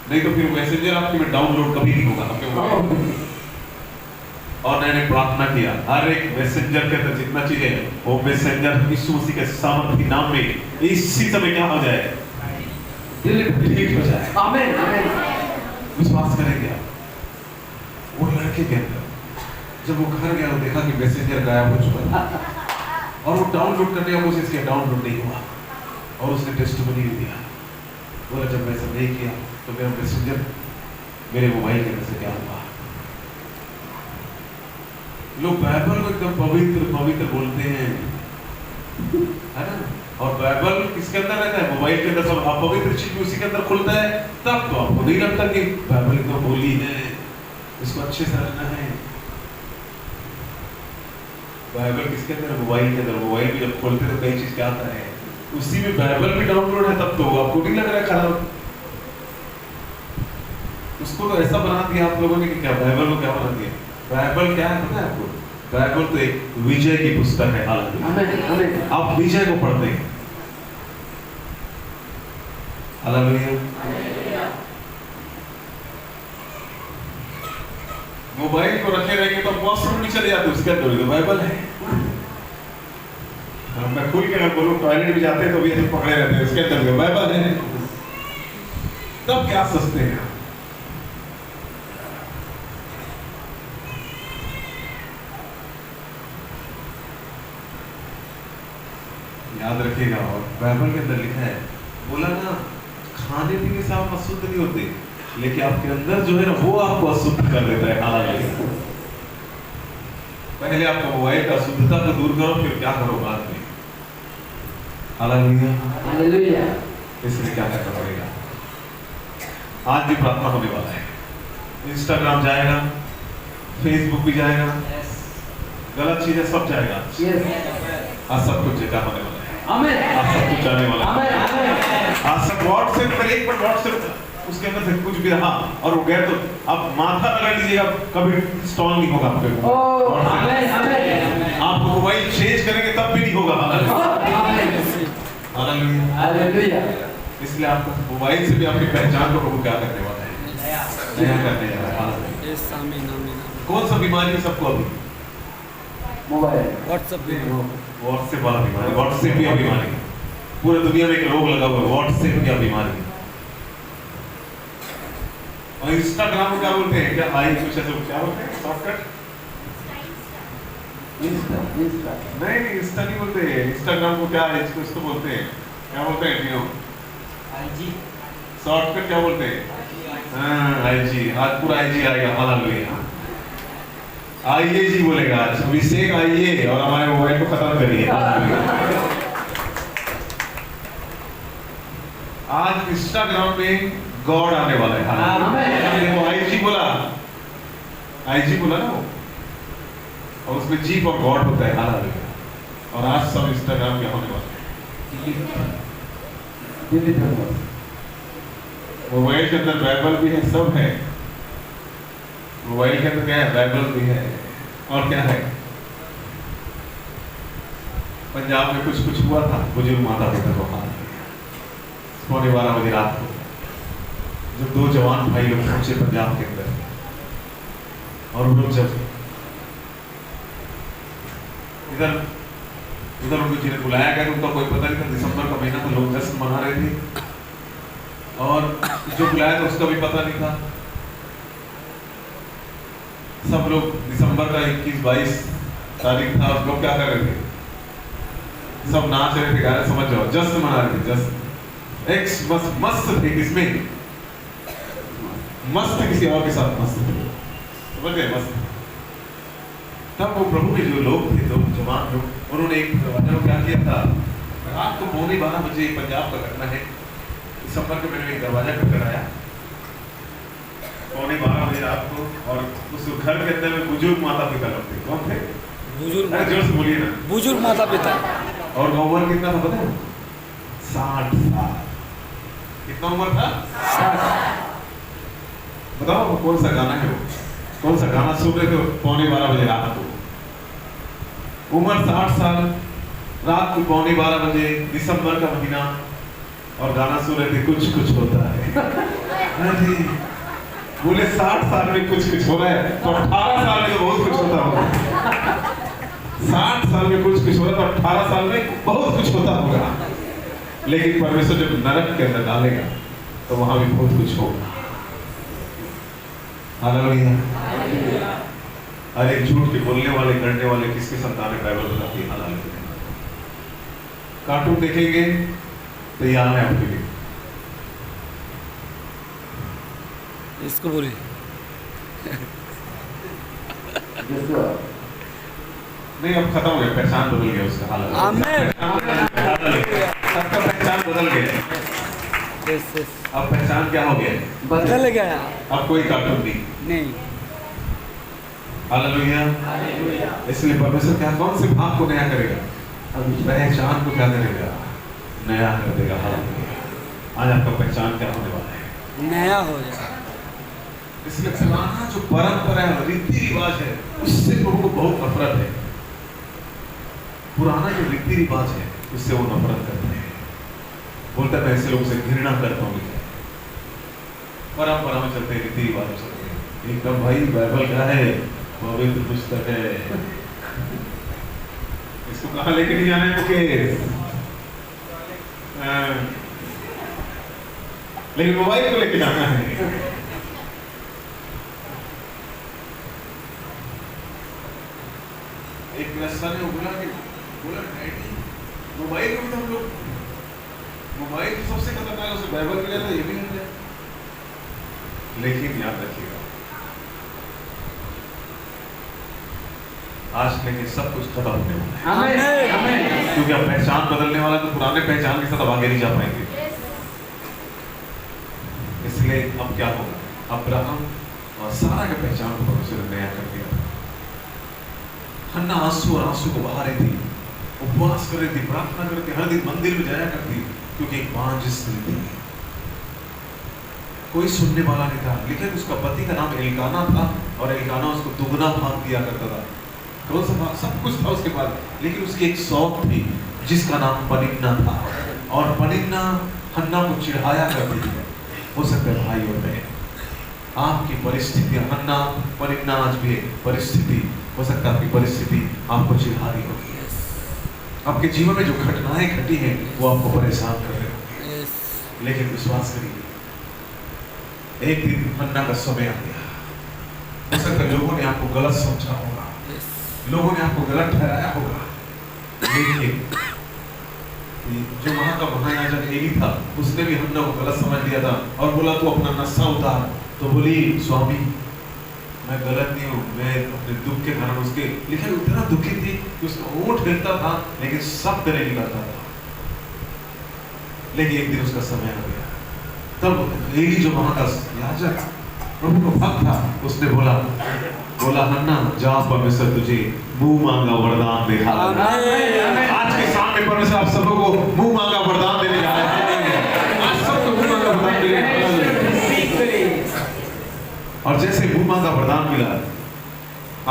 नहीं तो फिर मैसेंजर आपके में डाउनलोड कभी नहीं होगा आपके मोबाइल। और मैंने प्रार्थना किया हर एक मैसेंजर के अंदर जितना चीजें है वो मैसेंजर यीशु मसीह के सामर्थ्य नाम में इसी समय क्या हो जाए, डिलीट हो जाए। आमीन आमीन। विश्वास करेंगे आप? वो लड़के के अंदर जब वो घर गया और देखा कि मैसेंजर गायब हो चुका था और वो डाउनलोड करने की कोशिश किया, डाउनलोड नहीं हुआ और उसने टेस्टिमनी दिया। बोला जब मैं सब नहीं किया तो मेरा मैसेंजर मेरे मोबाइल के अंदर से क्या हुआ। लोग बाइबल को एकदम पवित्र पवित्र बोलते हैं, है ना? और बाइबल किसके अंदर रहता है? मोबाइल के अंदर। सब अपवित्र चीज भी उसी के अंदर खुलता है, तब तो आपको नहीं लगता कि बाइबल एकदम बोली है, इसको अच्छे से रखना है। बाइबल किसके अंदर? मोबाइल के अंदर। मोबाइल भी जब खोलते तो कई चीज क्या आता है, उसी में बाइबल भी डाउनलोड है, तब तो आपको नहीं लग रहा है खराब। उसको तो ऐसा बना दिया आप लोगों ने कि क्या, बाइबल को क्या बना दिया? बाइबल क्या है पता है आपको? बाइबल तो एक विजय की पुस्तक है। हालेलुया। आप विजय को पढ़ते हैं। हालेलुया। मोबाइल को रखे रहेंगे तो वॉशरूम नहीं चले जाते, उसके अंदर तो बाइबल है। मैं खुल के अगर बोलूं टॉयलेट भी जाते हैं तो भी ऐसे पकड़े रहते हैं, उसके अंदर बाइबल है। तब क्या सोचते हैं? याद रखिएगा। और बाइबल के अंदर लिखा है, बोला ना खाने पीने से आप अशुद्ध नहीं होते, लेकिन आपके अंदर जो है ना वो आपको अशुद्ध कर देता है। हालेलुया। पहले आपका मोबाइल का अशुद्धता को दूर करो, फिर क्या करो बाद में। Hallelujah hallelujah. इसलिए क्या करना पड़ेगा? आज भी प्रार्थना होने वाला है। इंस्टाग्राम जाएगा, फेसबुक भी जाएगा, गलत चीजें सब जाएगा। आज सब कुछ जगह होने वाला है। आमीन। आज सब कुछ जाने वाला है। आज सब व्हाट्सएप पर एक बार व्हाट्सएप उसके अंदर से कुछ भी रहा और वो गया तो आप माथा लगा लीजिएगा, कभी इंस्टॉल नहीं होगा आपके। आपको मोबाइल चेंज करेंगे तब भी नहीं होगा। हालेलुया। इसलिए आपको मोबाइल से भी अपनी पहचान को प्रभु क्या करने वाला है, नया करने जा रहा है। कौन सा बीमारी है सबको अभी? मोबाइल, व्हाट्सएप वाला बीमारी। व्हाट्सएप की बीमारी पूरे दुनिया में एक रोग लगा हुआ है, व्हाट्सएप की बीमारी। और इंस्टाग्राम को क्या बोलते हैं? क्या आई कुछ ऐसे क्या बोलते हैं? शॉर्टकट नहीं, इंस्टा नहीं बोलते। इंस्टाग्राम को क्या है? इसको बोलते हैं, क्या बोलते हैं? आईजी। शॉर्टकट क्या बोलते हैं? हाँ आईजी। आज पूरा आईजी आएगा। हालेलुया। आइए जी बोलेगा आज। अभिषेक आइए और हमारे मोबाइल को खत्म करिए। आज इंस्टाग्राम में गॉड आने वाला है। देखो आईजी बोला, आईजी बोला ना वो, और उसमें जी और गॉड होता है। हालेलुया। और आज सब इंस्टाग्राम क्या होने वाला है? मोबाइल के अंदर बाइबल भी है, सब है। मोबाइल के अंदर क्या है? बाइबल भी है। और क्या है? पंजाब में कुछ हुआ था, बुजुर्ग माता पिता को 12:15 बजे रात को जब 2 जवान भाई लोग पहुंचे पंजाब के अंदर, और उन लोग जब इधर उनको जिन्हें बुलाया गया, उनका कोई पता नहीं था। दिसंबर का महीना था, लोग जश्न मना रहे थे, और जो बुलाया था उसका भी पता नहीं था। सब लोग दिसंबर का 21-22 तारीख था, लोग क्या कर रहे थे? सब नाच रहे थे, गा रहे, समझ जाओ, जश्न मना रहे थे, जश्न। एक मस्त थे, किसमें मस्त, किसी और के साथ मस्त थे, समझ गए, मस्त। तब वो प्रभु के जो लोग थे, तो जवान लोग, उन्होंने एक दरवाजा को क्या किया था, रात को 11:45 बजे पंजाब का घटना है, दिसंबर के मैंने एक दरवाजा खटखटाया 11:45 बजे रात को, और उस घर के अंदर में बुजुर्ग माता पिता लोग थे। कौन थे? बुजुर्ग अरे जोर से बोलिए ना। बुजुर्ग माता पिता। और उम्र कितना था पता है? 60 साल। कितना उम्र था? 60। बताओ कौन सा गाना है वो? कौन सा गाना सुन रहे थे 11:45 बजे रात को? उम्र 60 साल, रात को 11:45 बजे, दिसंबर का महीना, और गाना सुन रहे थे कुछ कुछ होता है। अरे बोले 60 साल में कुछ कुछ हो रहा है, तो 18 साल में तो बहुत कुछ होता होगा। 60 साल में कुछ कुछ हो रहा है, तो 18 साल में बहुत कुछ होता होगा। लेकिन परमेश्वर जब नरक के अंदर डालेगा तो वहां भी बहुत कुछ होगा। हालेलुया। अरे झूठ के बोलने वाले, करने वाले किसके संतान है? बाइबल बताती है। हालेलुया। कार्टून देखेंगे तो यहाँ है आपके लिए। इसको बोलिए। नहीं, अब खत्म हो गया, पहचान बदल गया उसका। आमीन। सबका पहचान बदल गया। अब पहचान क्या हो गया? बदल गया। अब कोई कार्टून नहीं। हालेलुया। इसलिए परमेश्वर क्या, कौन से भाग को नया करेगा? अब पहचान को क्या करेगा? नया कर देगा। हालेलुया। आज आपका पहचान क्या होने वाला है? नया हो जाए। इसलिए पुराना जो परंपरा है, रीति रिवाज है, उससे प्रभु को बहुत नफरत है। पुराना जो रीति रिवाज है उससे वो नफरत करते हैं। बोलता है मैं ऐसे लोगों से घृणा करता हूँ। परंपरा में चलते हैं, रीति रिवाज में चलते हैं। एकदम भाई बाइबल क्या है? पवित्र पुस्तक है, इसको कहाँ लेके नहीं जाना है मुकेश? लेकिन मोबाइल को लेके जाना है। एक मेरा सन है, बोला डैडी मोबाइल को भी तो हम लोग, मोबाइल तो सबसे खतरनाक है, उसे बाइबल मिला था, ये भी मिल जाए। लेकिन याद रखिएगा, आज लेकिन सब कुछ खत्म होने वाला है। क्योंकि अब पहचान बदलने वाला, तो पुराने पहचान के साथ अब आगे नहीं जा पाएंगे। इसलिए अब क्या होगा? अब्राहम और सारा के पहचान को परमेश्वर ने नया कर दिया। हन्ना आंसू और आंसू को बहा रही थी, उपवास कर रही थी, प्रार्थना कर रही थी, हर दिन मंदिर में जाया करती, क्योंकि एक बांझ स्त्री थी, कोई सुनने वाला नहीं था। लेकिन उसका पति का नाम एल्काना था, और एल्काना उसको दुगना भाग दिया करता था। कौन सा भाग? सब कुछ था उसके पास, लेकिन उसकी एक शौक थी जिसका नाम पनिन्ना था, और पनिन्ना हन्ना को चिढ़ाया करती थी। हो सकता है भाई और बहन, आपकी परिस्थिति, हन्ना पनिन्ना आज भी परिस्थिति, हो सकता है आपकी परिस्थिति आपको चिढ़ा रही होगी। आपके जीवन में जो घटनाएं घटी हैं वो आपको परेशान कर रहे होंगे। लेकिन विश्वास करिए, एक दिन हन्ना का समय आ गया। हो सकता है लोगों ने आपको गलत समझा होगा, लोगों ने आपको गलत ठहराया होगा। लेकिन जो वहां का महायाजक एली था, उसने भी हन्ना को गलत समझ लिया था और बोला तू अपना नशा उतार। तो बोली स्वामी मैं गलत नहीं हूँ, मैं अपने दुख के कारण उसके, लेकिन उतना दुखी थी कि उसका होंठ हिलता था लेकिन शब्द नहीं निकलता था। लेकिन एक दिन उसका समय आ गया, तब एली जो वहां का याजक प्रभु को भक्त था, उसने बोला हन्ना जा, परमेश्वर तुझे मुंह मांगा वरदान दे। आज के सामने परमेश्वर आप सबों को मुंह मांगा वरदान देने जा रहे हैं। आज सबको मुंह मांगा वरदान देने। और जैसे मुंह मांगा वरदान मिला,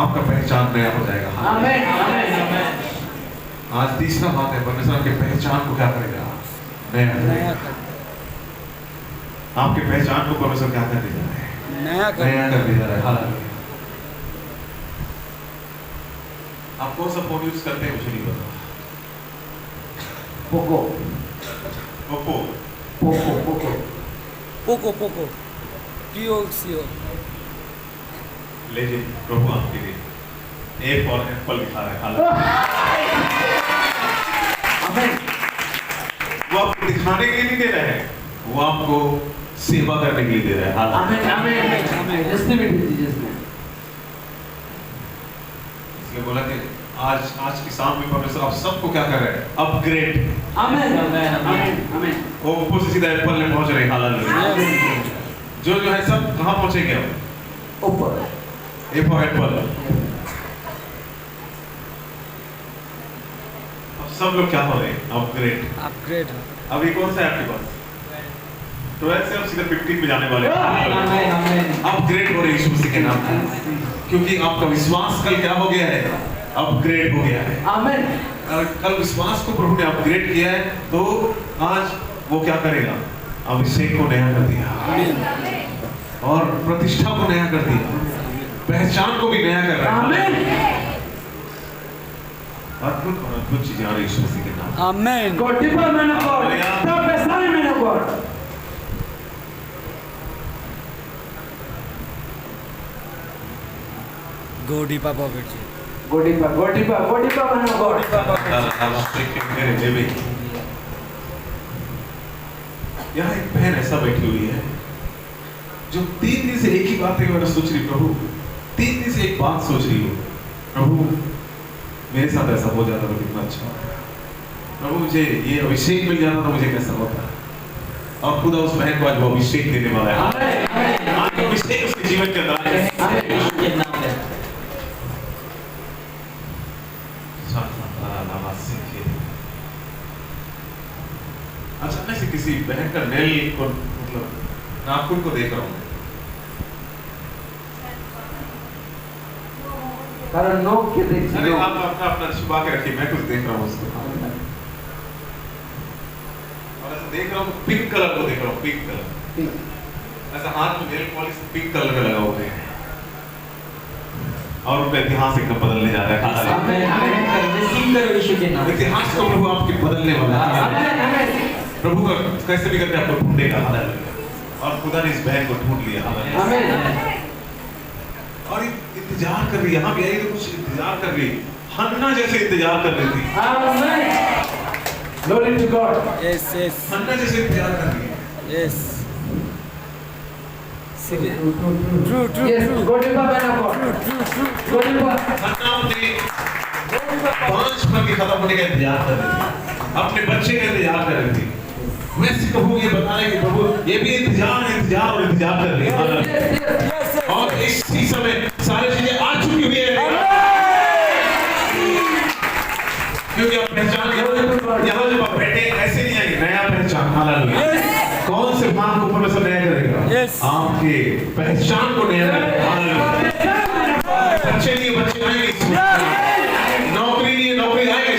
आपका पहचान नया हो जाएगा। आज तीसरा बात है, परमेश्वर आपके पहचान को क्या करेगा? नया करेगा। आपके पहचान को परमेश्वर क्या करने जा रहे हैं? नया करने जा रहे हैं। हालेलुया। आप कौन सा फोन यूज करते हैं मुझे नहीं पता। Poco Oppo, Poco Poco Poco Poco POCO लीजिए प्रभु आपके लिए एक और एप्पल दिखा रहे हैं। हालेलुया। वो आपको दिखाने के लिए नहीं दे रहे हैं, वो आपको सेवा करने के लिए दे रहे हैं। हालेलुया। इसलिए बोला कि आज की शाम में परमेश्वर आप सबको क्या कर रहे हैं? अपग्रेड। वो ऊपर से सीधा एप्पल में पहुंच रहे हैं। हालेलुया। जो है सब कहाँ पहुंचेंगे अब? ऊपर। A for Apple. अब सब लोग क्या हो रहे हैं? अपग्रेड। अभी कौन सा है आपके पास? 12 से अब सीधा 15 पे जाने वाले हैं। अपग्रेड हो रहे हैं यीशु मसीह के नाम पे, क्योंकि आपका विश्वास कल क्या हो गया है? अपग्रेड हो गया है। आमीन। कल विश्वास को प्रभु ने अपग्रेड किया है, तो आज वो क्या करेगा? अभिषेक को नया कर दिया और प्रतिष्ठा को नया कर दिया, पहचान को भी नया कर रहा है। अद्भुत और अद्भुत चीजें आ रही यीशु मसीह के नाम। आमीन। गोडीपा पॉकेट गोडीपा मैन ऑफ गॉड। यहाँ एक बहन ऐसा बैठी हुई है जो 3 दिन से एक ही बात के बारे में सोच रही, प्रभु 3 दिन से एक बात सोच रही हो, प्रभु मेरे साथ ऐसा हो जाता तो कितना अच्छा होता, प्रभु मुझे ये अभिषेक मिल जाता तो मुझे कैसा होता। और खुदा उस बहन को आज वो अभिषेक देने वाला है। आज अभिषेक उसके जीवन के अंदर है। अचानक से किसी बहन का नेल को मतलब नाखून को देख रहा हूँ, कारण नोक के देख। अरे आप अपना छुपा के रखिए, मैं कुछ देख रहा हूँ उसको। और ऐसा देख रहा हूँ, पिंक कलर को देख रहा हूँ, पिंक कलर। ऐसा हाथ में नेल पॉलिश पिंक कलर का लगा हुआ है और उनका इतिहास एकदम बदलने जा रहा है। इतिहास को प्रभु आपके बदलने वाला है। प्रभु का कैसे भी करके आपको ढूंढेगा। और खुदा ने इस बहन को ढूंढ लिया। और इंतजार कर रही, यहाँ भी आई तो कुछ इंतजार कर रही, हन्ना जैसे इंतजार कर रही थी। Glory to God. Yes yes Hannah जैसे इंतजार कर रही है। यस Yes, गोडीपा मैन ऑफ गॉड। गोडीपा। हन्ना अपने 5 फल के खत्म होने का इंतजार कर रही थी, अपने बच्चे का इंतजार कर रही थी। मैं सिर्फ कहूँ ये बताने कि प्रभु ये भी इंतजार और इंतजार कर रही है। और इसी समय सारी चीजें आ चुकी हुई है, क्योंकि आप पहचान यहाँ जब आप बैठे ऐसे नहीं आएंगे, नया पहचान। हालेलुया। कौन से मां को परमेश्वर नया करेगा? आपके पहचान को नया करेगा। हालेलुया। बच्चे नहीं बच्चे आएंगे, नौकरी नहीं नौकरी आएगी,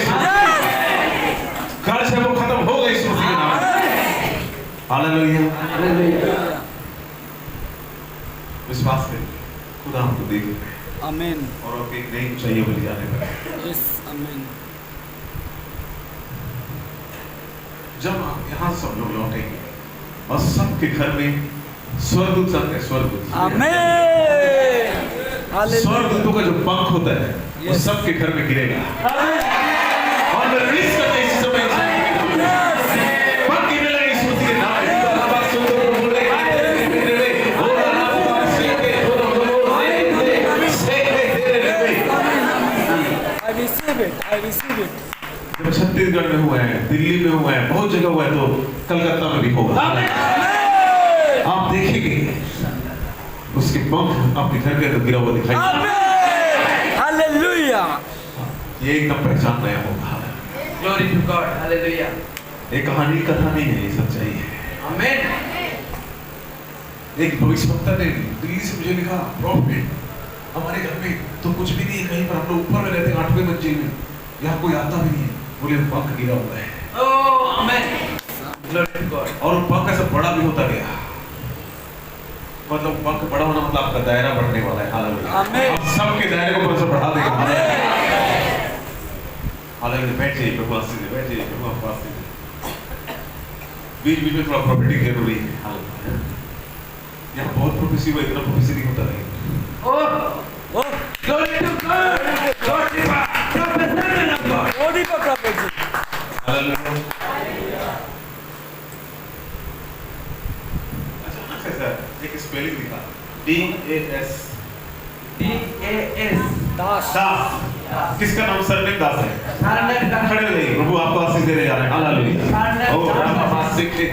कर्ज है वो खत्म हो गई इस मसीह के नाम। हालेलुया। विश्वास करें, खुदा हमको देख रहे हैं। आमीन। और आपकी एक नई ऊंचाइयों पर ले जाने पर। यस आमीन। जब आप यहाँ सब लोग लौटेंगे और सबके घर में स्वर्गदूत संग है, स्वर्गदूत। आमीन। हालेलुया। स्वर्गदूतों का जो पंख होता है वो सबके घर में गिरेगा। और मैं रिलीज करते इस समय पंख गिरने लगे इस मसीह के नाम में। I receive it. जब छत्तीसगढ़ में हुआ है, दिल्ली में हुआ है, बहुत जगह हुआ है, तो कलकत्ता में भी होगा। आप देखेंगे उसके पंख आपके घर के अंदर गिरा हुआ दिखाई देगा। हालेलुया। ये एकदम पहचान नया होगा। Glory to God. Hallelujah. ये कहानी कथा नहीं है, ये सच्चाई है। Amen. एक भविष्यवक्ता ने दिल्ली से मुझे लिखा, प्रॉफिट हमारे घर में तो कुछ भी नहीं है, कहीं पर हम लोग ऊपर में रहते हैं 8वें मंजिल में, यहाँ कोई आता भी नहीं है, बोले पंख गिरा हुआ है। Oh, amen. Glory to God. और पंख ऐसा बड़ा भी होता गया, मतलब पंख बड़ा होना मतलब आपका दायरा बढ़ने वाला है। हालेलुया। आमीन। आप सबके दायरे को परमेश्वर बढ़ा देगा। हालेलुया। बैठ जाइए, प्रभु आशीष दे, बैठ जाइए, प्रभु आपको आशीष दे। बीच-बीच में थोड़ा प्रोफेटिक जरूरी है। हालेलुया। यहाँ बहुत प्रोफेसी हुआ, इतना प्रोफेसी नहीं होता नहीं। Oh, Glory to God. Lord, you are representative of God. body पर prophet जी. हालेलुया। अचानक से सर एक स्पेलिंग दिखा DAS DAS. दास. दास। किसका नाम सरनेम दास है? Sarnath Das. खड़े हो जाइए, प्रभु आपको आशीष देने जा रहे हैं। हालेलुया। Sarnath ओ रामा Das. मासिक के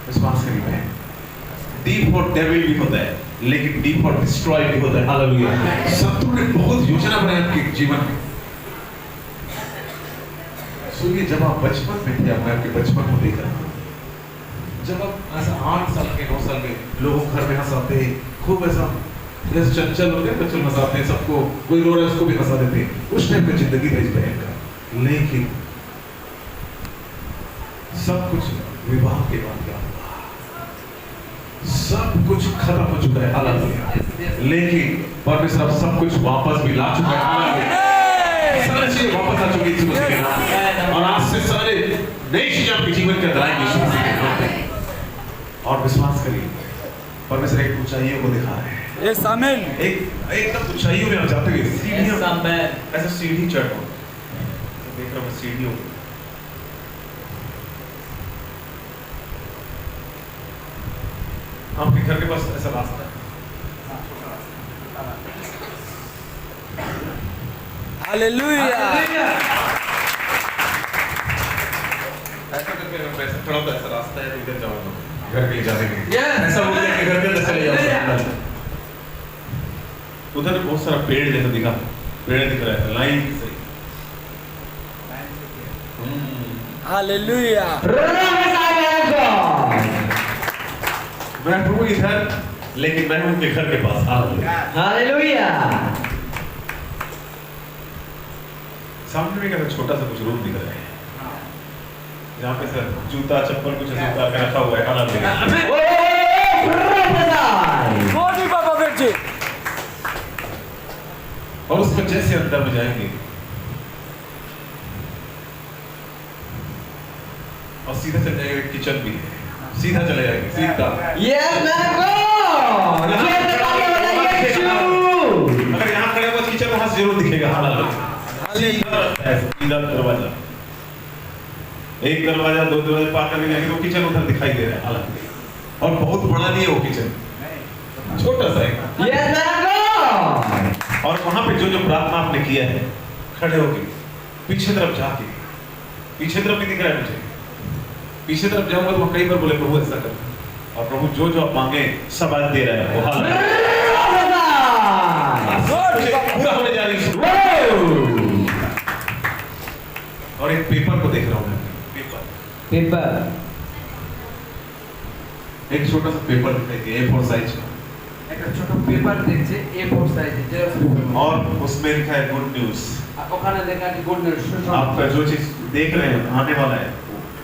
विश्वास करिए। D for devil भी होता है, लेकिन D for destroy भी होता है। हालेलुया। शत्रु ने बहुत योजना बनाई आपके जीवन में। सुनिए, जब आप बचपन में थे, मैं आपके बचपन को देख रहा हूँ। जब आप ऐसा 8 साल के 9 साल में लोगों घर में हंसाते, खूब ऐसा जैसे चंचल होते हैं, बच्चे हंसाते हैं सबको, कोई रो रहा है उसको भी हंसा देते हैं। उस टाइम पे जिंदगी था इस बहन का, लेकिन सब कुछ विवाह के बाद क्या हुआ? सब कुछ खत्म हो चुका है। हालेलुया। लेकिन परमेश्वर अब सब कुछ वापस भी ला चुका है। हालेलुया। सारी चीजें वापस आ चुकी है यीशु मसीह के नाम पे। और आज से सारे नई चीजें आपके जीवन के अंदर आएंगी यीशु मसीह के नाम पे। और विश्वास करिए, परमेश्वर एक ऊंचाइयों को दिखा रहे हैं। Yes, amen. एकदम ऊंचाइयों में आप जाते हुए सीढ़ियों Yes, amen. ऐसा सीढ़ी चढ़ो। देख रहा हूँ सीढ़ियों। आपके घर के पास ऐसा रास्ता है। Hallelujah. ऐसा करके अगर मैं ऐसा खड़ा हूँ तो ऐसा रास्ता है, तो इधर जाऊंगा घर के लिए जाने के लिए। Yes. ऐसा बोल के घर के अंदर चले जाओ। उधर बहुत सारा पेड़ जैसा दिखा, पेड़ दिख रहा है लाइन से। Hallelujah. मैं हूँ इधर, लेकिन मैं हूँ उनके घर के पास। हालेलुया। सामने में एक छोटा सा कुछ रूम दिख रहा है, जहाँ पे सर जूता चप्पल कुछ ऐसा उतार के रखा हुआ है। हालेलुया। Body पर prophet जी. और उसमें जैसे अंदर में जाएंगे और सीधा चले जाएंगे, किचन भी है, सीधा चले जाएंगे, सीधा। Yes, man of God. अगर यहाँ खड़े हो किचन वहां से जरूर दिखेगा। हालेलुया। सीधा रास्ता है, सीधा दरवाजा, एक दरवाजा 2 दरवाजे पार करने जाएंगे तो किचन उधर दिखाई दे रहा है। हालेलुया। और बहुत बड़ा नहीं है वो किचन, छोटा सा है। Yes, man of God. और वहां पे जो जो प्रार्थना आपने किया है, खड़े होके पीछे तरफ जाके, पीछे तरफ नहीं दिख रहा है मुझे, पीछे तरफ जाऊंगा तो कई बार बोले प्रभु ऐसा कर, और प्रभु जो जो आप मांगे सब आज दे रहा है। वो पूरा होने जा रही है। और एक पेपर को देख रहा हूँ मैं, पेपर एक छोटा सा पेपर दिखाई दिया A4 साइज का, एक छोटा पेपर দেখছে A4 সাইজে জেরক্স পেপার। और उसमें लिखा है गुड न्यूज। ওখানে লেখা আছে গুড নিউজ। आपका जो चीज देख रहे हैं आने वाला है,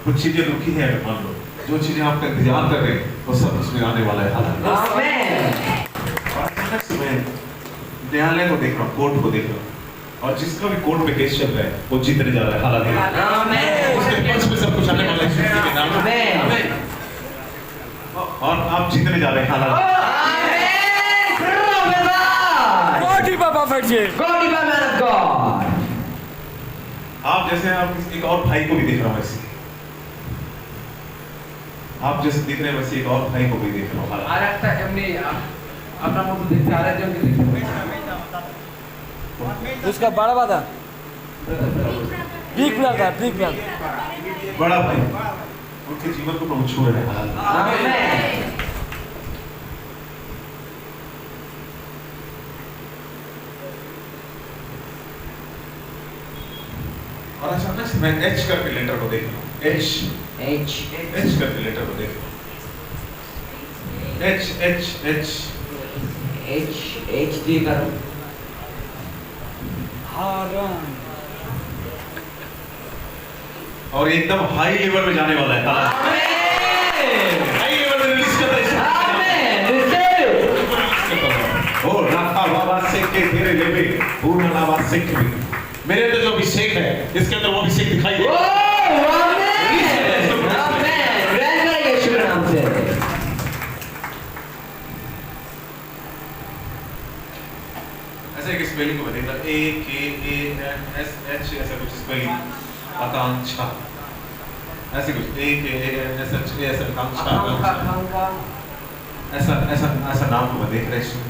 कुछ चीजें रुकी है मान लो, जो चीजें आप इंतजार कर रहे हैं वो सब उसमें आने वाला है। आमेन। और अचानक से मैं न्यायालय को देख रहा हूँ, कोर्ट को देख रहा हूँ, और जिसका भी कोर्ट में केस चल रहा है वो जीतने जा रहा है। हालेलुया। आमेन। उसके पक्ष में सब कुछ आने वाला है यीशु के नाम में। आमेन। और आप जीतने जा रहे हैं। हालेलुया। Body पर prophet जी. God is a man of God. आप जैसे आप एक और भाई को भी देख रहा हूँ वैसे, आप जैसे दिख रहे हैं वैसे एक और भाई को भी देख रहा हूँ। हालेलुया। আর একটা এমনি আপনার মতো দেখতে আরেকজনকে দেখতে। उसका बड़ा वादा. Big brother, big brother. बड़ा भाई, उनके जीवन को प्रभु छू रहे हैं। हालेलुया। आमेन। और अचानक से मैं H करके लेटर को देख रहा हूँ। H करके लेटर को देख रहा हूँ। H डी करो। हारान. और एकदम हाई लेवल में जाने वाला है। आमेन। हाई लेवल में रिलीज कर रहे हैं। आमेन। Receive. ओ राखा बाबा सेक के तेरे लेवे पूर्ण नावा सेक में मेरे अंदर जो अभिषेक है इसके अंदर वो अभिषेक दिखाई दे। स्पेलिंग को मैं देख रहा AKANSH ऐसा कुछ स्पेलिंग, आकांक्षा ऐसे कुछ AKANSH ऐसा आकांक्षा ऐसा नाम को मैं देख रहा हूँ।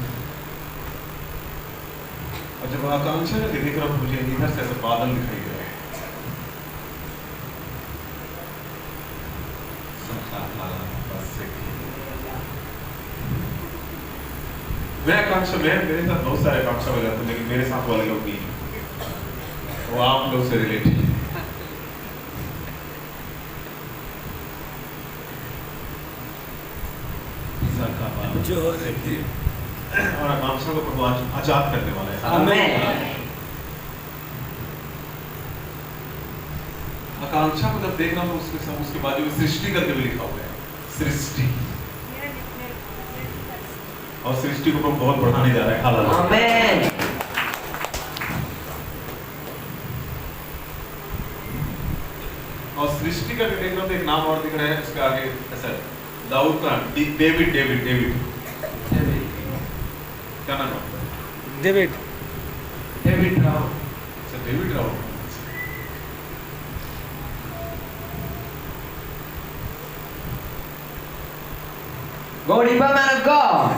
और जब आकांक्षा को देख रहा हूँ मुझे इधर से ऐसे बादल दिखाई दे रहे हैं। मैं आकांक्षा मेरे साथ बहुत सारे आकांक्षा हो जाते हैं, लेकिन मेरे साथ वाले लोग नहीं, वो आप लोग से रिलेटेड है। और आकांक्षा को प्रभु आजाद करने वाला है। आमेन। आकांक्षा को जब देखना तो उसके बाजू में सृष्टि करके भी लिखा हुआ है, सृष्टि। और सृष्टि को प्रभु बहुत बढ़ाने जा रहा है। Hallelujah amen. और सृष्टि करके देखना तो एक नाम और दिख रहा है उसके आगे ऐसा दाऊद का डेविड क्या नाम है? डेविड राव। अच्छा David Rao. Go deeper, man of God.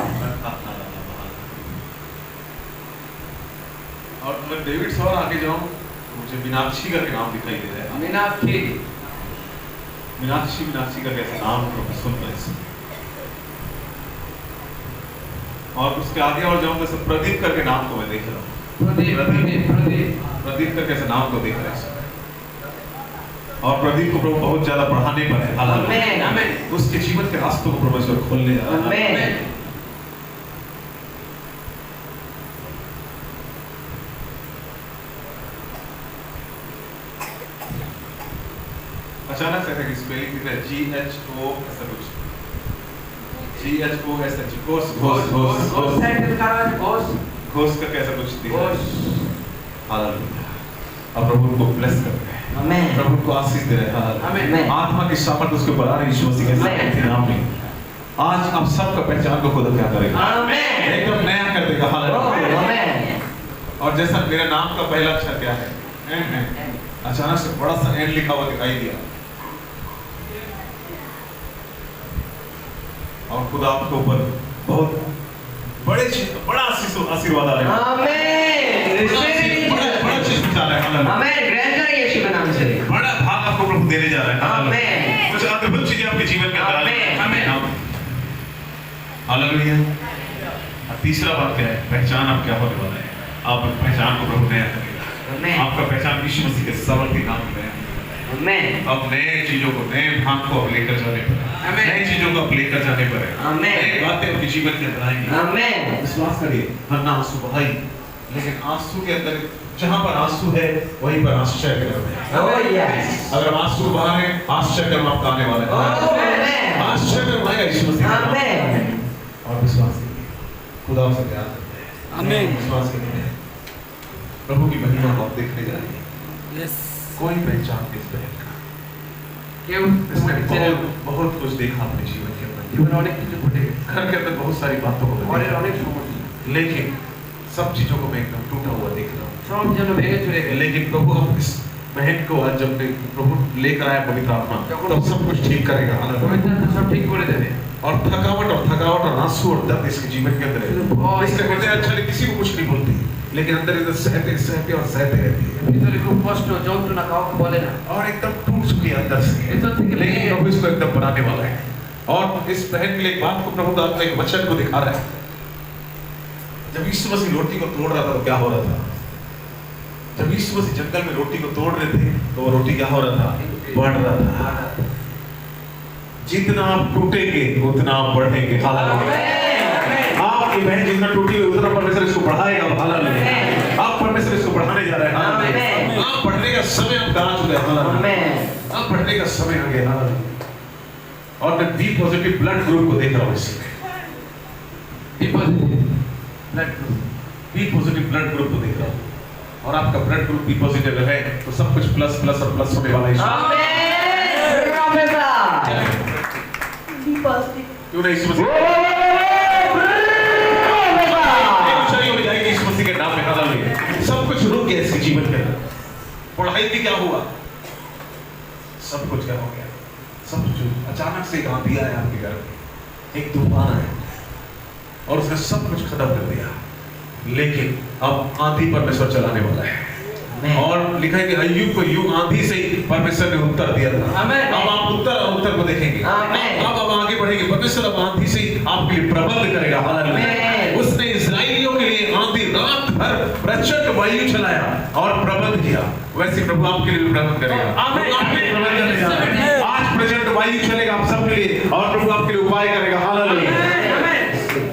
और मैं डेविड से और आगे जाऊं तो मुझे मीनाक्षी करके नाम दिखाई दे रहा है। मीनाक्षी करके ऐसा नाम प्रभु सुन रहे हैं। और उसके आगे और जाऊं तो प्रदीप करके नाम को मैं देख रहा हूँ। प्रदीप करके ऐसे नाम को देख रहा है। और प्रदीप को प्रभु बहुत ज्यादा बढ़ाने पर है। आमेन। आमेन। उसके जीवन के रास्तों को प्रभु ईश्वर खोलने जा रहा है। आमेन। अचानक से स्पेलिंग दिख रहा है GHO ऐसा कुछ, GHO ऐसा घोष करके ऐसा कुछ दिख रहा है। हालेलुया। अब प्रभु उनको ब्लेस कर रहे हैं। आमेन। प्रभु को आशीष दे रहे हैं। आमेन। आत्मा की सामर्थ उसके ऊपर आ रही है यीशु मसीह के सामर्थ्य नाम में। आज आप सबका पहचान को खुद क्या करेगा? आमेन। एकदम नया कर देगा। हालेलुया। आमेन। और जैसा मेरे नाम का पहला अक्षर क्या है? एन है। अचानक से बड़ा सा एन लिखा हुआ दिखाई दिया और खुदा आपके ऊपर बहुत बड़ा आशीर्वाद आ रहा है। आमेन। बड़ा चीज जा रहा है। हालेलुया। आमेन। ग्रहण करें यीशु के नाम से। बड़ा भाग आपको प्रभु देने जा रहा है। आमेन। कुछ अद्भुत चीजें आपके जीवन में अंदर आने। आमेन। हालेलुया। और तीसरा बात क्या है? पहचान आप क्या होने वाला है? आप पहचान को प्रभु नया करेगा। आमेन। आपका पहचान यीशु मसीह के सामर्थ्य नाम में है। आमेन। अब नए चीजों को, नए भाग को आप लेकर जाने पर है। नई चीजों को आप लेकर जाने पर है। आमेन। नई बातें आपके जीवन के अंदर आएंगी। आमेन। विश्वास करिए। हन्ना आंसू बहाई, लेकिन आंसू के अंदर जहां पर आंसू है वहीं पर आश्चर्य है। Oh yes. अगर आंसू बहा रहे आश्चर्य आपका आने वाला है। आमेन। आश्चर्य आएगा यीशु मसीह। आमेन। और विश्वास कीजिए खुदा से प्यार करते हैं। आमेन। विश्वास कीजिए प्रभु की महिमा को आप देखने जा रहे हैं। यस। कोई पहचान किस बहन का इसने बहुत कुछ देखा अपने जीवन के अंदर। घर के अंदर बहुत सारी बातों को देखा, लेकिन सब चीजों को मैं एकदम टूटा हुआ देख रहा हूँ। लेकिन प्रभु अब इस बहन को आज जब प्रभु लेकर आया पवित्र आत्मा तब सब कुछ ठीक करेगा। और थकावट और आंसू और दर्द इसके जीवन के अंदर है। इसके कहते हैं अच्छा किसी को कुछ नहीं बोलती, लेकिन अंदर इधर सहते रहती है और एकदम टूट चुकी है अंदर से। लेकिन प्रभु इसको एकदम बनाने वाला है। और इस बहन के लिए एक बात को प्रभु का एक वचन को दिखा रहा है। जब यीशु मसीह रोटी को तोड़ रहा था तो क्या हो रहा था? जब यीशु मसीह जंगल में रोटी को तोड़ रहे थे तो वो रोटी क्या हो रहा था? बढ़ रहा था। जितना आप टूटेंगे उतना आप बढ़ेंगे। आपकी बहन जितना टूटी हुई उतना परमेश्वर इसको बढ़ाएगा। आप परमेश्वर इसको बढ़ाने जा रहे हैं। आप बढ़ने का समय आपका आ चुका है। आप बढ़ने का समय आ गया। और मैं बी पॉजिटिव ब्लड ग्रुप को देख रहा हूँ इसमें। बी पॉजिटिव ब्लड ग्रुप को देख रहा हूँ और आपका ब्लड ग्रुप बी पॉजिटिव है तो सब कुछ प्लस प्लस और प्लस होने वाला है। क्यों नहीं? यीशु मसीह हो जाएगी यीशु मसीह के नाम में। हालेलुया। जीवन के अंदर। पढ़ाई भी क्या हुआ, सब कुछ क्या हो गया, सब कुछ अचानक से एक आंधी आया आपके घर में, एक तूफान आया और उसने सब कुछ खत्म कर दिया। लेकिन अब आंधी परमेश्वर चलाने वाला है। और लिखा है कि अय्यूब को यूं आंधी से ही परमेश्वर ने उत्तर दिया था। अब आप उत्तर को देखेंगे। अब आगे बढ़ेंगे। परमेश्वर अब आंधी से ही आपके लिए प्रबंध करेगा। हालेलुया। उसने इस्राएलियों के लिए आंधी रात भर प्रचंड वायु चलाया और प्रबंध किया। वैसे प्रभु आपके लिए प्रबंध करेगा। आपके लिए प्रबंध करेगा। आज प्रचंड वायु चलेगा आप सबके लिए और प्रभु आपके लिए उपाय करेगा। हालेलुया।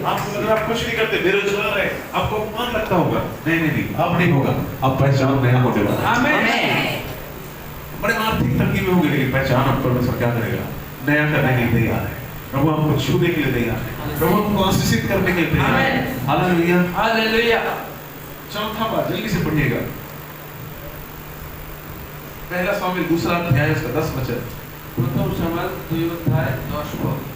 आपको अगर आप कुछ नहीं करते, बेरोजगार है, आपको अपमान लगता होगा, नहीं, अब नहीं होगा। अब पहचान नया होने वाला है। बड़े आर्थिक तंगी में होंगे, लेकिन पहचान आप परमेश्वर क्या करेगा, नया करने के लिए तैयार है। प्रभु आपको छूने के लिए तैयार है। प्रभु आपको आशीषित करने के लिए तैयार है। Hallelujah, hallelujah. चौथा बात जल्दी से पढ़िएगा। पहला शामिल दूसरा अध्याय उसका 10 वचन। प्रथम शमूएल 2 अध्याय 10 पद।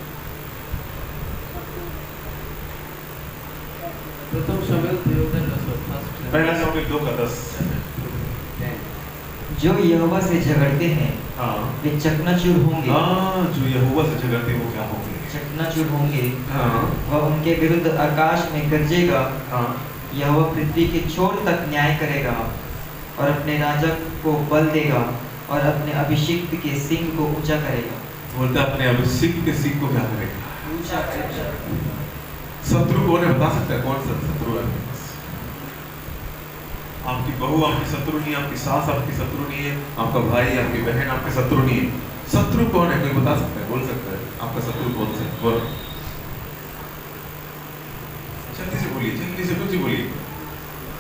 प्रथम शमूएल 2 अध्याय 10 पद। पहला शामिल 2 का 10। जो यहोवा से झगड़ते हैं वे चकनाचूर होंगे। जो यहोवा से झगड़ते हैं वो क्या होंगे, चकनाचूर होंगे। वह उनके विरुद्ध आकाश में गरजेगा। यहोवा पृथ्वी के छोर तक न्याय करेगा और अपने राजा को बल देगा और अपने अभिषिक्त के सिंह को ऊंचा करेगा। बोलता अपने अभिषिक्त के सिंह को क्या करेगा, ऊंचा करेगा। शत्रु कौन है, बता सकता है कौन सा शत्रु है? आपकी बहू आपकी शत्रु नहीं है, आपकी सास आपकी शत्रु नहीं है, आपका भाई आपकी बहन आपके शत्रु नहीं है। शत्रु कौन है, कोई बता सकता है, बोल सकता है आपका शत्रु कौन सा? बोलो जल्दी से बोलिए, जल्दी से कुछ बोलिए,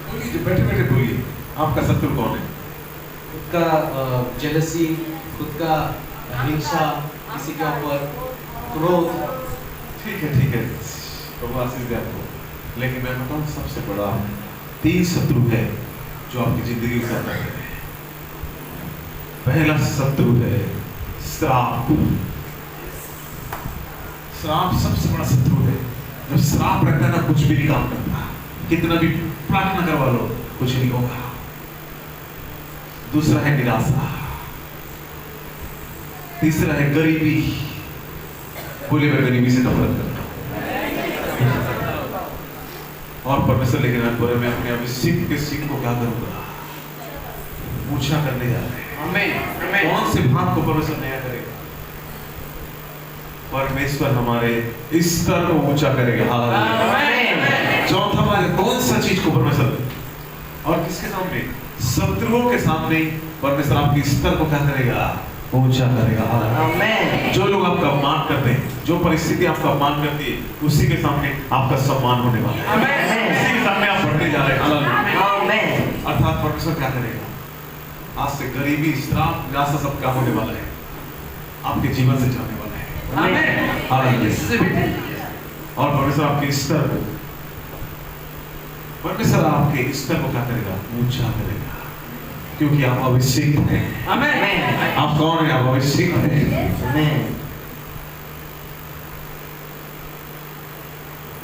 बोलिए, बैठे बैठे बोलिए। आपका शत्रु कौन है? खुद का जेलसी, खुद का हिंसा, किसी के ऊपर क्रोध। ठीक है, प्रभु आशीष दे आपको। लेकिन मैं बताऊं सबसे बड़ा 3 शत्रु है जो आपकी जिंदगी के अंदर है। पहला शत्रु है श्राप। श्राप सबसे बड़ा शत्रु है। जब श्राप रहता है ना, कुछ भी नहीं काम करता, कितना भी प्रार्थना करवा लो कुछ नहीं होगा। दूसरा है निराशा। तीसरा है गरीबी। बोले मैं गरीबी से नफरत करता हूं। और परमेश्वर लेकिन बोले मैं अपने अभिषेक के सिंह को क्या करूंगा, ऊंचा करने जा रहे हैं। आमीन। कौन से भाग को परमेश्वर नया करेगा? परमेश्वर हमारे स्तर को ऊंचा करेगा। हालेलुया। चौथा भाग कौन सा चीज को परमेश्वर, और किसके सामने? शत्रुओं के सामने परमेश्वर आपकी स्तर को क्या करेगा, ऊंचा करेगा। हालेलुया। जो लोग आपका अपमान करते हैं, जो परिस्थिति आपका अपमान करती है, उसी के सामने आपका सम्मान होने वाला है। उसी के सामने आप बढ़ते जा रहे हैं। अर्थात परमेश्वर क्या करेगा, आज से गरीबी, श्राप, निराशा सब क्या होने वाला है, आपके जीवन से जाने वाला है। और परमेश्वर आपके स्तर को, परमेश्वर आपके स्तर को क्या करेगा, ऊंचा करेगा, क्योंकि आप अभिषेक हैं। आप कौन है? आप अभिषेक हैं।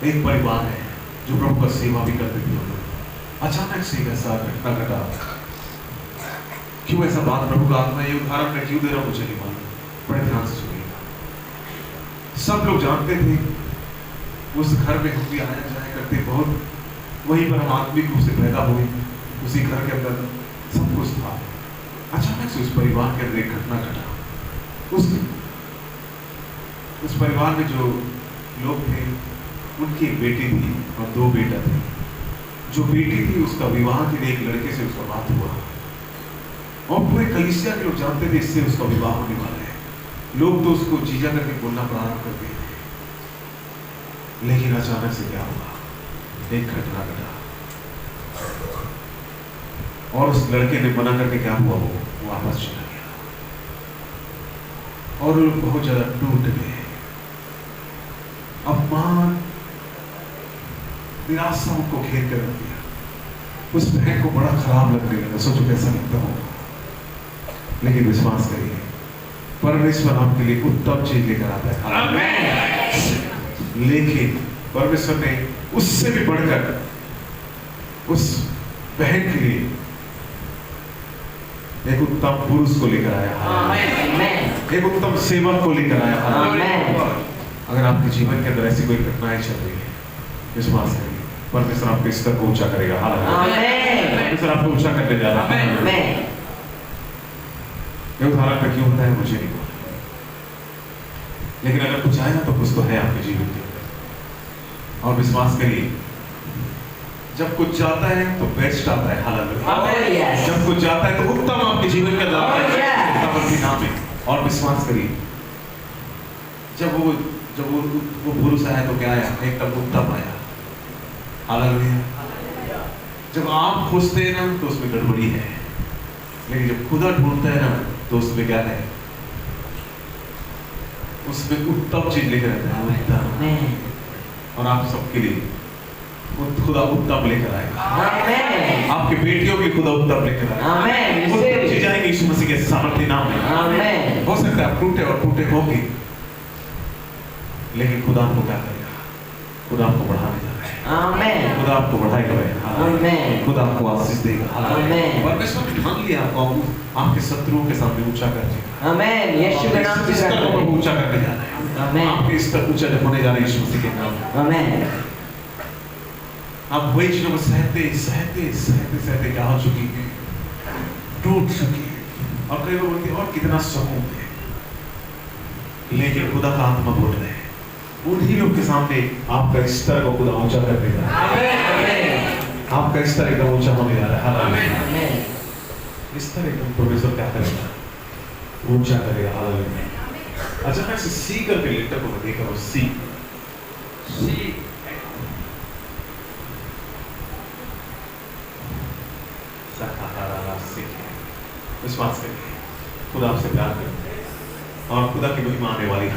एक परिवार है जो प्रभु का सेवा भी करते थे। अचानक से ऐसा घटना घटा। क्यों ऐसा बात प्रभु का आत्मा ये उदाहरण मैं क्यों दे रहा हूं मुझे नहीं मालूम। बड़े ध्यान से सुनिएगा। सब लोग जानते थे उस घर में हम भी आया जाया करते, बहुत वहीं पर हम आत्मिक रूप से पैदा हुए, उसी घर के अंदर सब कुछ था। अचानक से उस परिवार के अंदर एक घटना घटा। उस परिवार में जो लोग थे उनकी एक बेटी थी और 2 बेटा थे। जो बेटी थी उसका विवाह के लिए एक लड़के से उसका बात हुआ और पूरे कलीसिया के लोग जानते थे इससे उसका विवाह होने वाला है। लोग तो उसको जीजा करके बोलना प्रारंभ कर दिए। लेकिन अचानक से क्या हुआ, एक घटना घटा और उस लड़के ने मना करके क्या हुआ, वो वापस चला गया और लोग बहुत ज्यादा टूट गए। अपमान, निराशा उनको घेर कर रख दिया। उस बहन को बड़ा खराब लगने लगा। सोचो कैसा लगता होगा। लेकिन विश्वास करिए, परमेश्वर आपके लिए उत्तम चीज लेकर आता है। लेकिन परमेश्वर ने उससे भी बढ़कर उस बहन के लिए एक उत्तम पुरुष को लेकर आया, आमेन, एक उत्तम सेवक को लेकर आया। आमेन। अगर आपके जीवन के अंदर ऐसी कोई घटनाएं चल रही है, विश्वास करिए परमेश्वर आपके स्तर को ऊंचा करेगा। आमेन, परमेश्वर आपको ऊंचा करने जा रहा है। आमेन, ये उदाहरण पे क्यों होता है मुझे नहीं पता, लेकिन अगर कुछ आए ना तो कुछ तो है आपके जीवन के अंदर। और विश्वास करिए जब कुछ जाता है तो बेस्ट आता है। हालांकि जब कुछ जाता है तो उत्तम आपके जीवन के अंदर आता है, उत्तम आपके नाम में। और विश्वास करिए जब वो पुरुष आया तो क्या आया, एकदम उत्तम आया। हालांकि जब आप खोजते हैं ना तो उसमें गड़बड़ी है, लेकिन जब खुदा ढूंढते हैं ना तो उसमें क्या है, उसमें उत्तम चीज लेकर आता है, उत्तम। और आप सबके लिए खुदा उत्तम लेकर आएगा। आमेन, आपके बेटियों की खुदा उत्तम लेकर आएगा। आमेन, उत्तम चीज आएगी यीशु मसीह के सामर्थ्य नाम में। आमेन, हो सकता है आप टूटे और टूटे होंगे, लेकिन खुदा आपको क्या करेगा, खुदा आपको बढ़ाने जा रहा है। आमेन, खुदा आपको बढ़ाएगा, आमेन, खुदा आपको आशीष देगा। आमेन। परमेश्वर ने ठान लिया आपको आपके शत्रुओं के सामने ऊंचा कर देगा। आमेन, यीशु के नाम से स्तर को करते हैं। ऊंचा करने जा रहा है। आमेन, आपके स्तर ऊंचा जब होने जा रहे हैं यीशु मसीह के नाम में। आमेन, आप वही चीजों को सहते सहते सहते सहते क्या हो चुकी है, टूट चुकी है। और कई लोग बोलते हैं और कितना सुकून है, लेकिन खुदा का आत्मा बोल रहे हैं उन्हीं लोग के सामने आपका स्तर को खुदा ऊंचा कर देगा। आपका स्तर एकदम ऊंचा होने जा रहा है। आमेन, स्तर एकदम परमेश्वर क्या करेगा, ऊंचा करेगा। हालेलुया। अच्छा मैं सी करके लेटर को देख रहा हूँ, सी विश्वास करिए खुदा आपसे प्यार करते हैं और खुदा की महिमा आने वाली।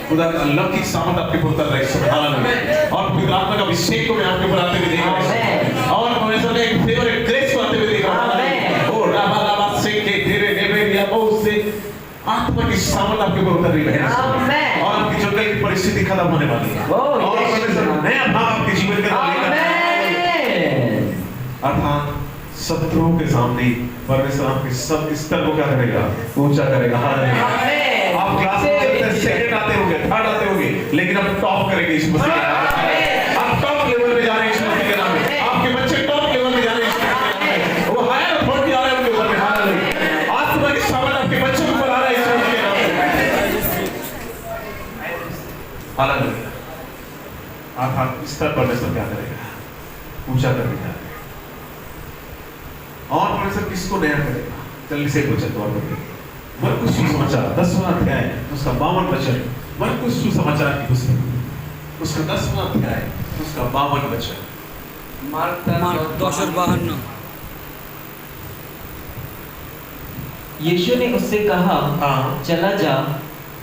खुदा का अलौकिक सामर्थ आपके ऊपर उतर रहा है और पवित्र आत्मा का अभिषेक को मैं आपके ऊपर आते हुए देख रहा हूं और परमेश्वर ने एक फेवर एक ग्रेस को आते हुए देख रहा हूं। ओ राबा राबा से के तेरे नेबे या ओ से आत्मा की सामर्थ आपके ऊपर उतर रही है और आपकी जंगल की परिस्थिति खत्म होने वाली है और परमेश्वर नया भाव आपके जीवन के अंदर लेकर अर्थात शत्रुओं के सामने परमेश्वर आपके सब स्तर को क्या करेगा, ऊंचा करेगा। आप क्लास में सेकंड आते होंगे, थर्ड आते होंगे, लेकिन अब टॉप करेंगे यीशु मसीह के नाम में। आप टॉप लेवल पे जा रहे हैं यीशु मसीह के नाम में। आपके बच्चे टॉप लेवल पे जा रहे हैं यीशु मसीह के नाम में। वो हायर अथॉरिटी आ रहा है उनके ऊपर में। हालेलुया। आत्मा की सामर्थ आपके बच्चों के ऊपर आ रहा है यीशु मसीह के नाम में। हालेलुया। अर्थात स्तर परमेश्वर क्या करेगा, ऊंचा करेगा। और परमेश्वर किसको नया करेगा, जल्दी से वचन और पढ़िए। मरकुस सुसमाचार 10वां अध्याय उसका 52 वचन। मरकुस सुसमाचार की पुस्तक उसका 10वां अध्याय उसका 52 वचन। मार्क 10:52। यीशु ने उससे कहा, हाँ। चला जा,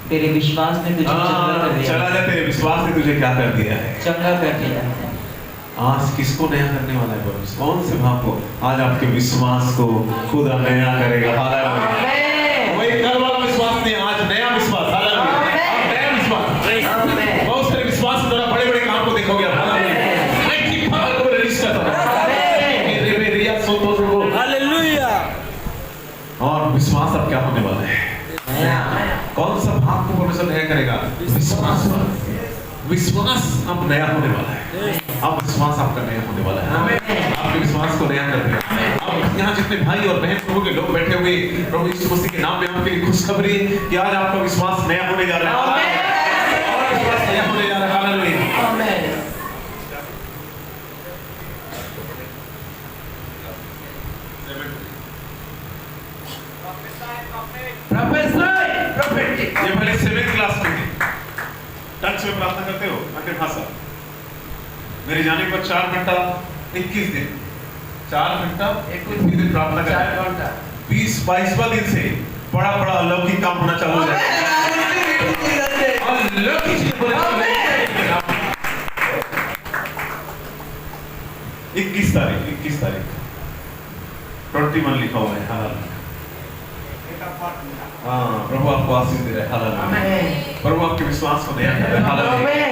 तेरे विश्वास ने तुझे चंगा कर दिया। चला जा, तेरे विश्वास ने तुझे क्या कर दिया है, चंगा कर दिया है। आज किसको नया करने वाला है परमेश्वर? कौन से भाव को? आज आपके विश्वास को खुदा नया करेगा। हालेलुया। वही कल वाला विश्वास नहीं, आज नया विश्वास। हालेलुया। नया विश्वास। बहुत सारे विश्वास द्वारा बड़े बड़े काम को देखोगे आप। मैं की पावर को रिलीज करता हूं। मेरे रिया सोतो को हालेलुया। और विश्वास अब क्या होने वाला है? कौन सा भाव को परमेश्वर नया करेगा? विश्वास। विश्वास अब नया होने वाला है। अब विश्वास आपका नया होने वाला है। आपके विश्वास को नया कर देगा। अब यहाँ जितने भाई और बहन प्रभु के लोग बैठे हुए, प्रभु यीशु मसीह के नाम में आपके लिए खुशखबरी कि आज आपका विश्वास नया होने जा रहा है। और विश्वास नया होने जा रहा है। हालेलुया। आमेन। ये पहले 7th क्लास में थे। टच में प्रार्थना करते हो अन्य भाषा। मेरे जाने के बाद 4 घंटा 21 दिन 4 घंटा 21 दिन प्रार्थना करते 20-22वां दिन से बड़ा बड़ा अलौकिक काम होना चालू हो जाएगा। अलौकिक चीज होने चालू हो जाएगा। 21 तारीख 21 लिखा हुआ है। हालेलुया। हाँ, प्रभु आपको आशीष दे रहे हैं। हालेलुया। प्रभु आपके विश्वास को नया कर रहे हैं। हालेलुया।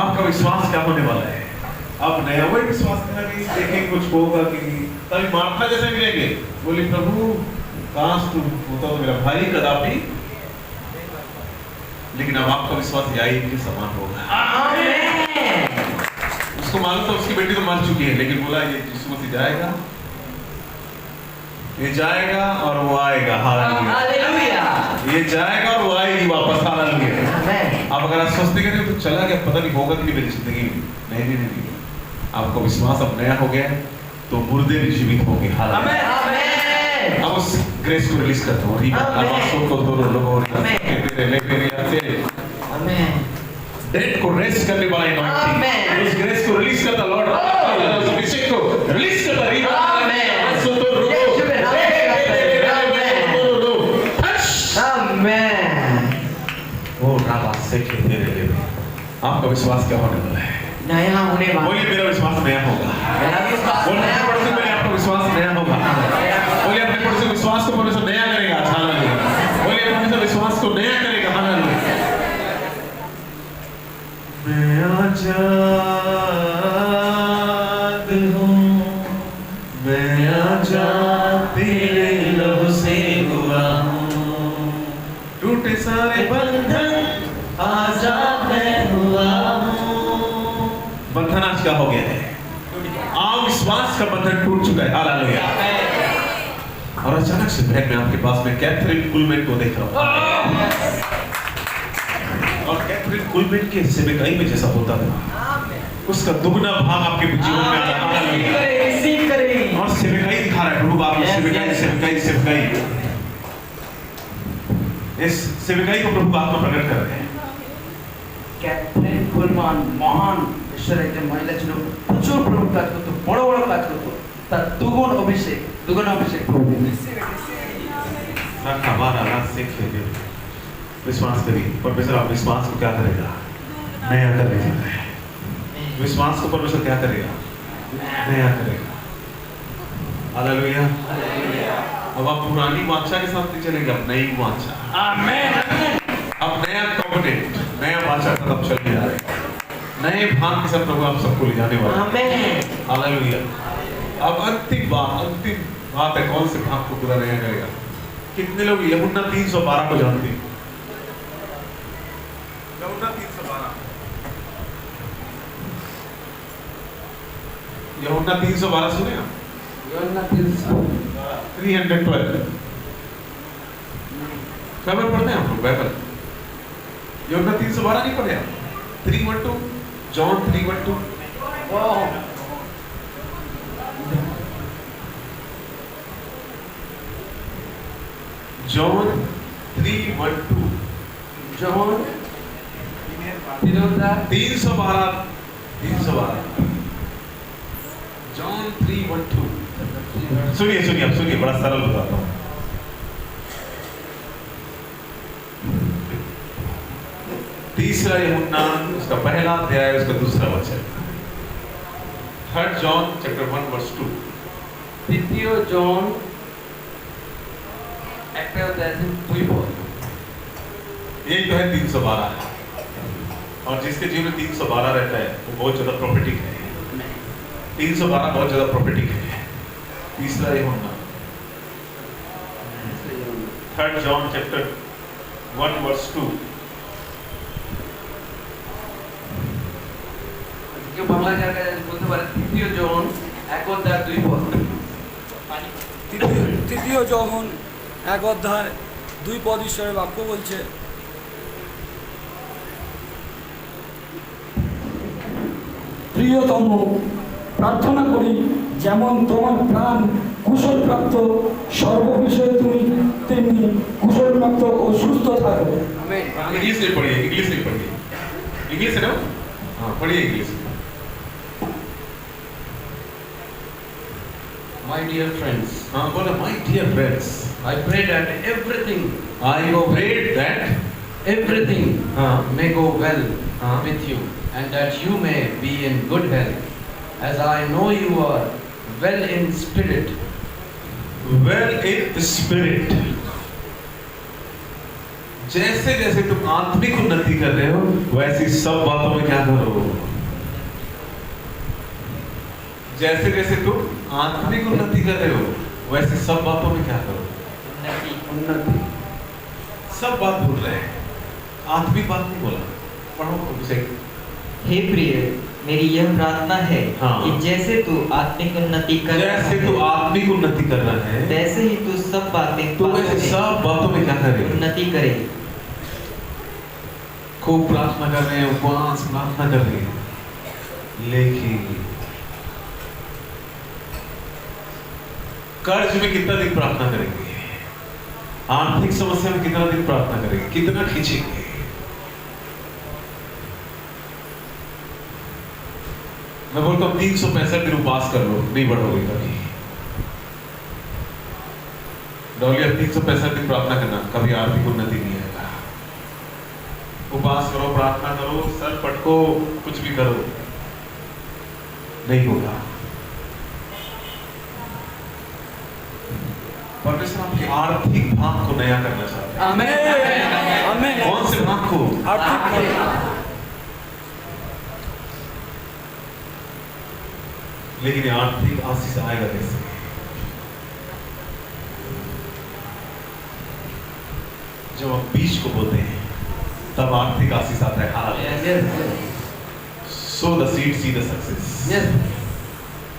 आपका विश्वास क्या होने वाला है? अब नया वही विश्वास करना भी देखें कुछ होगा कि तभी मार्था जैसे मिलेंगे, बोली प्रभु काश तू होता तो मेरा भाई कदापि, लेकिन अब आपका विश्वास याईर के समान होगा। उसको मालूम था उसकी बेटी तो मर चुकी है, लेकिन बोला ये यीशु मसीह जाएगा, ये जाएगा और वो आएगा। हालेलुया। ये जाएगा और वो आएगी वापस। हालेलुया। आप अगर आप सोचते हैं तो चला गया, पता नहीं होगा कि नहीं मेरी जिंदगी में, नहीं नहीं नहीं, आपका विश्वास अब नया हो गया है तो मुर्दे भी जीवित होंगे। हालेलुया। अब उस ग्रेस को रिलीज करता हूँ। डेड को रेस्ट करने वाला एनॉइंटिंग, उस ग्रेस को रिलीज करता लॉर्ड, उस अभिषेक को रिलीज करता। आपका विश्वास क्या होने वाला है? नया होने वाला। बोलिए मेरा विश्वास नया होगा। बोलिए पड़ोसी मेरे आपका विश्वास नया होगा। बोलिए अपने पड़ोसी विश्वास को परमेश्वर नया करेगा। हालेलुया। बोलिए परमेश्वर विश्वास को नया करेगा। हालेलुया। मैं आजाद हूँ, मैं आजाद तेरे लहू से हुआ हूँ, टूटे सारे बंधन आजाद मैं हुआ हूँ। बंधन आज क्या हो गया है? विश्वास का बंधन टूट चुका है। हालेलुया। और अचानक से बहन मैं आपके पास में कैथरीन कुलमेन को देख रहा हूँ, और कैथरीन कुलमेन के सेवकाई में जैसा होता था उसका दुगना भाग आपके जीवन में आता है। और सेवकाई दिखा रहा है प्रभु, आप सेवकाई सेवकाई सेवकाई, इस सेवकाई को प्रभु आत्मा प्रकट कर रहे हैं। ক্যাথরিন কুলমান মহান ঈশ্বরের একজন মহিলা ছিল, প্রচুর প্রভু কাজ করতো, বড় বড় কাজ করতো, তার দুগুণ অভিষেক विश्वास करिए। परमेश्वर आप विश्वास को क्या करेगा? नया करेगा। विश्वास को परमेश्वर क्या करेगा? नया करेगा। हालेलुया। अब आप पुरानी वांछा के साथ नहीं चलेंगे, अब नई वांछा। आमीन। अब नया कॉन्फिडेंट, नया वांछा का अब चलने जा रहे हैं, नए भाग के साथ प्रभु आप सबको ले जाने वाले। आमीन। हालेलुया। अब अंतिम बात है, कौन से भाग को पूरा नया करेगा? कितने लोग यूहन्ना 3:12 को जानते हैं? यूहन्ना 3:12, यूहन्ना 3:12 सुने आप? यूहन्ना 312 बाइबल पढ़ते हैं आप लोग? बाइबल यूहन्ना 3:12 नहीं पढ़े आप? 3:12 जॉन 3:12 जॉन 3:12 जॉन 312 जॉन 3:12 सुनिए सुनिए आप सुनिए, बड़ा सरल बताता हूँ। तीसरा यूहन्ना उसका पहला अध्याय उसका दूसरा वचन, 3 जॉन चैप्टर 1:2। তৃতীয় জন একটা অধ্যায় 2 পদ। यही तो है 312, और जिसके जीवन में 312 रहता है वो बहुत ज्यादा प्रॉफिटिक है। 312 बहुत ज्यादा प्रॉफिटिक है। तीसरा यूहन्ना 3 जॉन चैप्टर 1:2। কেউ বাংলা জায়গায় বলতে পারে তৃতীয় জন 1:2 পদ। তৃতীয় যখন 1:2 পদ ঈশ্বরের বাক্য বলছে, প্রিয়তম প্রার্থনা করি যেমন তোমার প্রাণ কুশল প্রাপ্ত সর্ব বিষয়ে তুমি তেমনি কুশল প্রাপ্ত ও সুস্থ থাকো। इंग्लिश नहीं पढ़िए, इंग्लिश नहीं पढ़िए, इंग्लिश है ना? हाँ पढ़िए इंग्लिश। My dear friends, हाँ बोलो my dear friends, I pray that everything I prayed that everything हाँ may go well हाँ with you and that you may be in good health as I know you are well in spirit. well in spirit। जैसे जैसे तुम आत्मिक उन्नति कर रहे हो वैसी सब बातों में क्या करो? जैसे जैसे तुम आत्मिक उन्नति कर रहे हो, वैसे सब बातों में क्या करो? उन्नति। सब बात भूल रहे हैं, आत्मिक बात नहीं बोला। पढ़ो उसे। हे प्रिय, मेरी यह प्रार्थना है हाँ। कि जैसे तू आत्मिक उन्नति कर रहा जैसे है, तू आत्मिक उन्नति कर रहा है, वैसे ही तू सब बातें तो वैसे सब बातों में क्या करे? उन्नति करे। खूब प्रार्थना कर रहे हैं, उपवास प्रार्थना कर रहे हैं, लेकिन कर्ज में कितना दिन प्रार्थना करेंगे? आर्थिक समस्या में कितना दिन प्रार्थना करेंगे? कितना खींचेंगे? मैं बोलता हूँ 365 दिन उपवास कर लो, नहीं बढ़ोगे कभी। डॉलिया 365 दिन प्रार्थना करना, कभी आर्थिक उन्नति नहीं आएगा। उपवास करो, प्रार्थना करो, सर पटको, कुछ भी करो, नहीं होगा। परमेश्वर आपके आर्थिक भाग को नया करना चाहते हैं। आमेन। आमेन। कौन से भाग को? लेकिन आर्थिक आशीष आएगा कैसे? जब हम बीज को बोते हैं तब आर्थिक आशीष आता है। Hallelujah. So the seed see the success.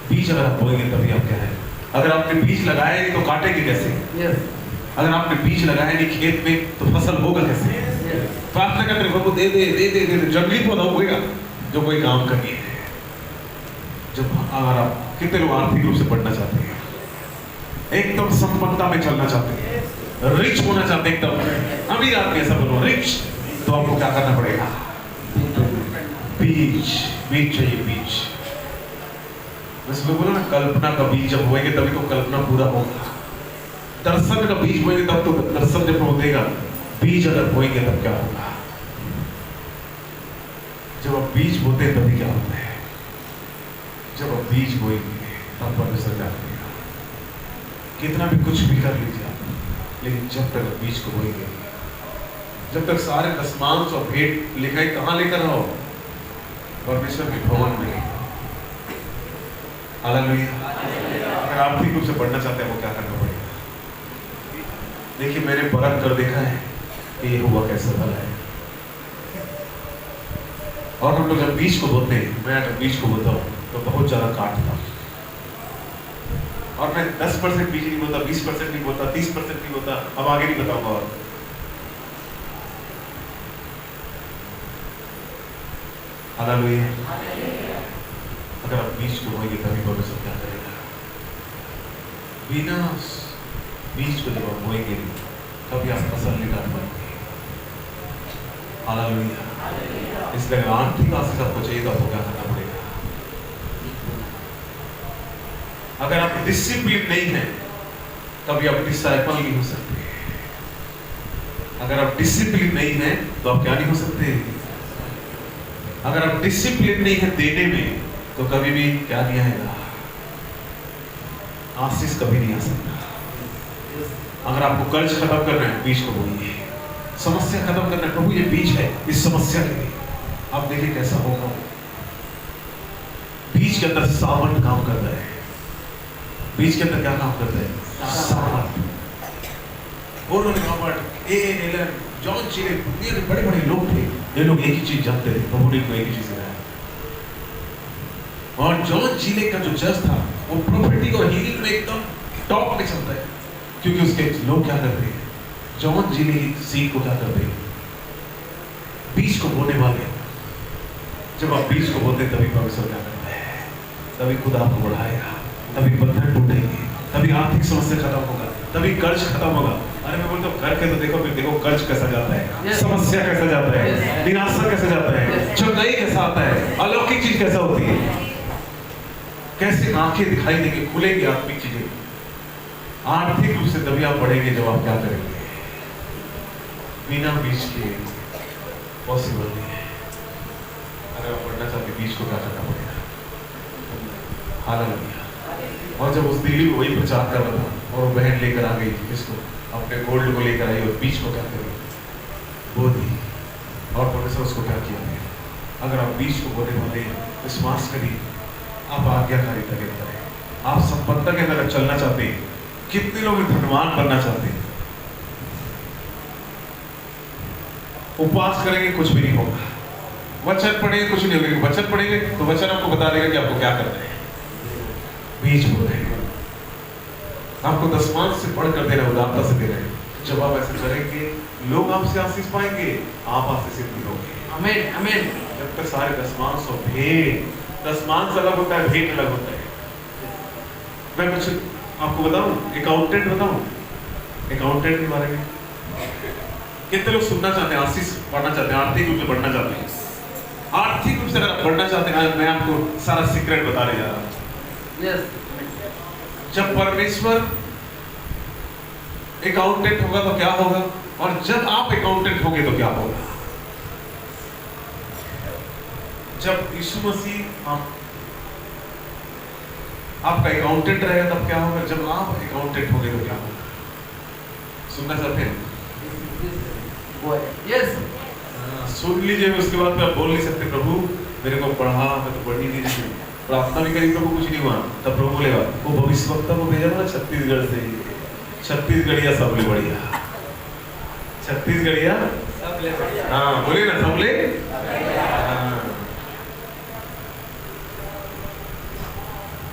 बीज अगर आप बोएंगे तभी आप क्या है? अगर आपने बीज लगाया नहीं तो काटेंगे कैसे? अगर आपने बीज लगाया नहीं खेत में तो फसल होगा कैसे? प्रार्थना करते प्रभु दे दे दे दे दे, जंगली पौधा होगा जो कोई काम करिए। जब अगर आप कितने लोग आर्थिक रूप से बढ़ना चाहते हैं, एकदम संपन्नता में चलना चाहते हैं, रिच होना चाहते हैं, एकदम अमीर आदमी ऐसा बोलो रिच, तो आपको क्या करना पड़ेगा? बीज, बीज चाहिए, बीज। मैं बोला ना, कल्पना का बीज जब होएंगे तभी तो कल्पना पूरा होगा। दर्शन का बीज बोएंगे तब तो दर्शन जब होगा। बीज अगर बोएंगे तब क्या होगा? जब आप बीज बोते हैं तभी क्या होता है? जब आप बीज बोएंगे तब परमेश्वर क्या करेगा? कितना भी कुछ भी कर लीजिए आप, लेकिन जब तक आप बीज को बोएंगे, जब तक सारे दशमांश और भेंट लिखाई कहाँ लेकर आओ? परमेश्वर के भवन में। हालेलुया। अगर आर्थिक रूप से बढ़ना चाहते हैं वो क्या करना पड़ेगा? देखिए, मैंने परख कर देखा है कि ये हुआ कैसे भला है। और हम लोग जब बीज को बोते हैं, मैं जब बीज को बोता हूँ तो बहुत ज्यादा काटता हूँ, और मैं 10% बीज नहीं बोता, 20% नहीं बोता, 30% नहीं बोता। अब आगे नहीं बताऊंगा। और हालेलुया। अगर आप बीज को बोएंगे तभी परमेश्वर क्या करेगा? बिना बीज को जब आप बोएंगे तभी आप फसल नहीं काट पाएंगे। हालेलुया। इसलिए अगर आर्थिक आशीष आपको चाहिए तो आपको क्या करना पड़ेगा? अगर आप डिसिप्लिन नहीं है तभी आप डिसाइपल नहीं हो सकते। अगर आप डिसिप्लिन नहीं है तो आप क्या नहीं हो सकते? अगर आप डिसिप्लिन नहीं है देने में तो कभी भी क्या नहीं आएगा? आशीष कभी नहीं आ सकता। अगर आपको कर्ज खत्म करना है, बीज को बोलिए। समस्या खत्म करना है, प्रभु ये बीज है इस समस्या के लिए, आप देखिए कैसा होगा। बीज के अंदर सावन काम करता है। बीज के अंदर क्या काम करता है? सावन। रॉबर्ट, जॉन चिले, ये बड़े बड़े लोग थे, ये लोग एक ही चीज जानते थे, प्रभु ने एक ही चीज सिखाया। और जॉन चिले का जो जज था वो प्रोफेटिक और हीलिंग में एकदम टॉप पे चलता है, क्योंकि उसके लोग क्या करते हैं? जॉन चिले की सीड को क्या करते हैं? बीज को बोने वाले। जब आप बीज को बोते तभी परमेश्वर क्या करता है? तभी खुद आपको बढ़ाएगा, तभी बंधन टूटेंगे, तभी आर्थिक समस्या खत्म होगा, तभी कर्ज खत्म होगा। अरे मैं बोलता हूँ घर के तो देखो, फिर देखो कर्ज कैसा जाता है, समस्या कैसा जाता है, निराशा कैसा जाता है, चंगाई कैसा आता है, अलौकिक चीज कैसा होती है, कैसे आंखें दिखाई देंगी, खुलेंगी आत्मिक चीजें। आर्थिक रूप से तभी आप बढ़ेंगे जब आप क्या करेंगे? बिना बीज के पॉसिबल नहीं है। अगर आप बढ़ना चाहते बीज को क्या करना पड़ेगा? हालेलुया। और जब उस दिल्ली में वही प्रचार कर रहा था और वो बहन लेकर आ गई इसको, अपने गोल्ड को लेकर आई और बीज को क्या करें? बो दी। और परमेश्वर उसको क्या किया? अगर आप बीज को बोने वाले विश्वास करिए, आप आज्ञाकारिता के अंदर है। आप संपन्नता के अंदर चलना चाहते हैं, कितने लोग धनवान बनना चाहते हैं। उपवास करेंगे कुछ भी नहीं होगा, वचन पढ़ेंगे कुछ नहीं होगा। वचन पढ़ेंगे तो वचन आपको बता देगा कि आपको क्या करना है। बीज बोल रहे हैं, आपको दशमांश से बढ़कर दे रहे, उदारता से दे रहे। जब आप ऐसे करेंगे लोग आपसे आशीष पाएंगे, आप आशीषित भी होंगे। आमीन आमीन। जब तक सारे दशमांश और भेंट, दशमांश अलग होता है, भेंट अलग होता है। मैं कुछ आपको बताऊं, अकाउंटेंट बताऊं, अकाउंटेंट के बारे में कितने लोग सुनना चाहते हैं, आशीष बढ़ना चाहते हैं, आर्थिक रूप से बढ़ना चाहते हैं। आर्थिक रूप से अगर आप बढ़ना चाहते हैं, मैं आपको सारा सीक्रेट बताने जा रहा हूं। यस। जब परमेश्वर अकाउंटेंट होगा तो क्या होगा, और जब आप अकाउंटेंट होंगे तो क्या होगा। जब यीशु मसीह आपका अकाउंटेंट रहेगा तब क्या होगा, जब आप अकाउंटेंट होंगे तो क्या होगा। सुनना चाहते हैं? यस। सुन लीजिए, उसके बाद में आप बोल नहीं सकते प्रभु मेरे को पढ़ा, मैं तो बढ़ ही नहीं रही, प्रार्थना भी करी प्रभु कुछ नहीं हुआ। तब प्रभु बोलेगा वो भविष्यवक्ता को भेजा ना छत्तीसगढ़ से, छत्तीसगढ़िया सबले बढ़िया, छत्तीसगढ़िया सबले बढ़िया। हाँ बोलिए ना, सबले। हाँ।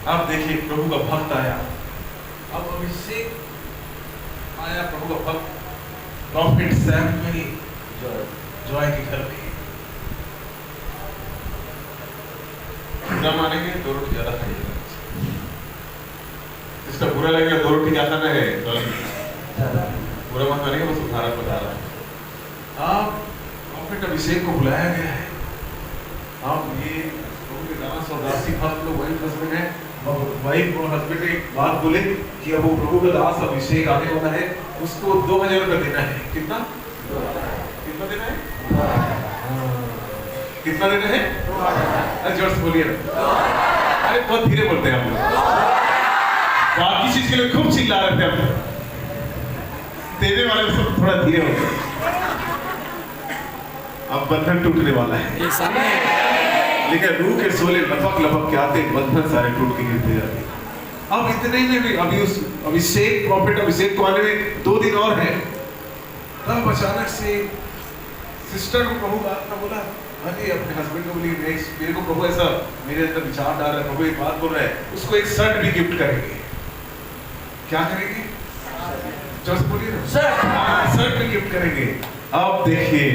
अब देखिए प्रभु का भक्त आया, अब अभिषेक आया, प्रभु का भक्त प्रॉफिट सैमुएल जॉय के घर में। बुरा मानेंगे 2 रोटी ज्यादा खाइएगा, इसका बुरा लगेगा 2 रोटी ज्यादा ना है, बुरा मत मानेंगे, बस उदाहरण बता रहा है। आप प्रॉफिट अभिषेक को बुलाया गया है। आप ये प्रभु के दास और दासी भक्त लोग वही हस्बैंड है, वही हस्बैंड एक बात बोले कि अब वो प्रभु का दास अभिषेक आने वाला है, उसको 2000 रुपये देना है। कितना देना है? कितना देना है? अरे जोर से बोलिए ना, अरे बहुत धीरे बोलते हैं आप लोग, बाकी चीज के लिए खूब चिल्ला रहे थे आप लोग, देने वाले सब थोड़ा धीरे हो गए। अब बंधन टूटने वाला है, लेकिन रूह के सोले लपक लपक के आते, बंधन सारे टूट के गिरते जाते। अब इतने ही में भी अभी उस अभिषेक प्रॉफिट अभिषेक को आने में 2 दिन और है। तब अचानक से सिस्टर को प्रभु बात ना बोला, अरे अपने हस्बैंड को बोली मेरे को प्रभु ऐसा मेरे अंदर विचार डाल रहा है, प्रभु एक बात बोल रहा है, उसको एक शर्ट भी गिफ्ट करेंगे। क्या करेंगे? जस्ट बोलिए ना, शर्ट भी गिफ्ट करेंगे। अब देखिए,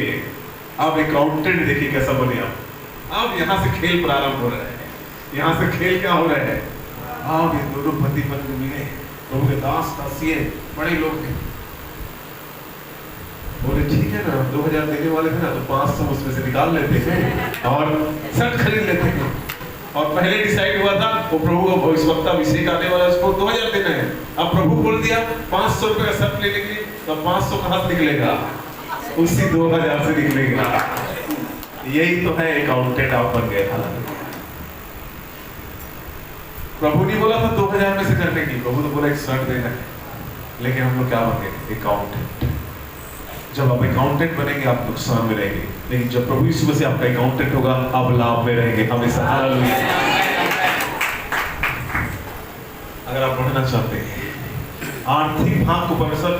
अब अकाउंटेंट देखिए कैसा बने आप। अब यहाँ से खेल प्रारंभ हो रहा है, यहाँ से खेल क्या हो रहा है। अब ये दोनों पति पत्नी मिले, प्रभु के दास दासिये बड़े लोग थे, बोले ठीक है ना, 2000 देने वाले थे ना, तो 500 उसमें से निकाल लेते हैं और शर्ट खरीद लेते हैं। और पहले डिसाइड हुआ था वो प्रभु का भविष्यवक्ता अभिषेक आने वाला, उसको 2000 देना है। अब प्रभु बोल दिया 500 रुपए का शर्ट लेने के लिए, तो 500 कहाँ से निकलेगा, उसी 2000 से निकलेगा। यही तो है अकाउंटेंट आप बन गए। प्रभु ने बोला था 2000 में से करने की, प्रभु तो बोला एक शर्ट देना है, लेकिन हम लोग क्या बन गए? अकाउंटेंट। जब आप अकाउंटेंट बनेंगे आप नुकसान में रहेंगे, लेकिन जब प्रभु यीशु मसीह आपका अकाउंटेंट होगा आप लाभ में रहेंगे हमेशा। अगर आप बढ़ना चाहते हैं, आर्थिक भाग को परमेश्वर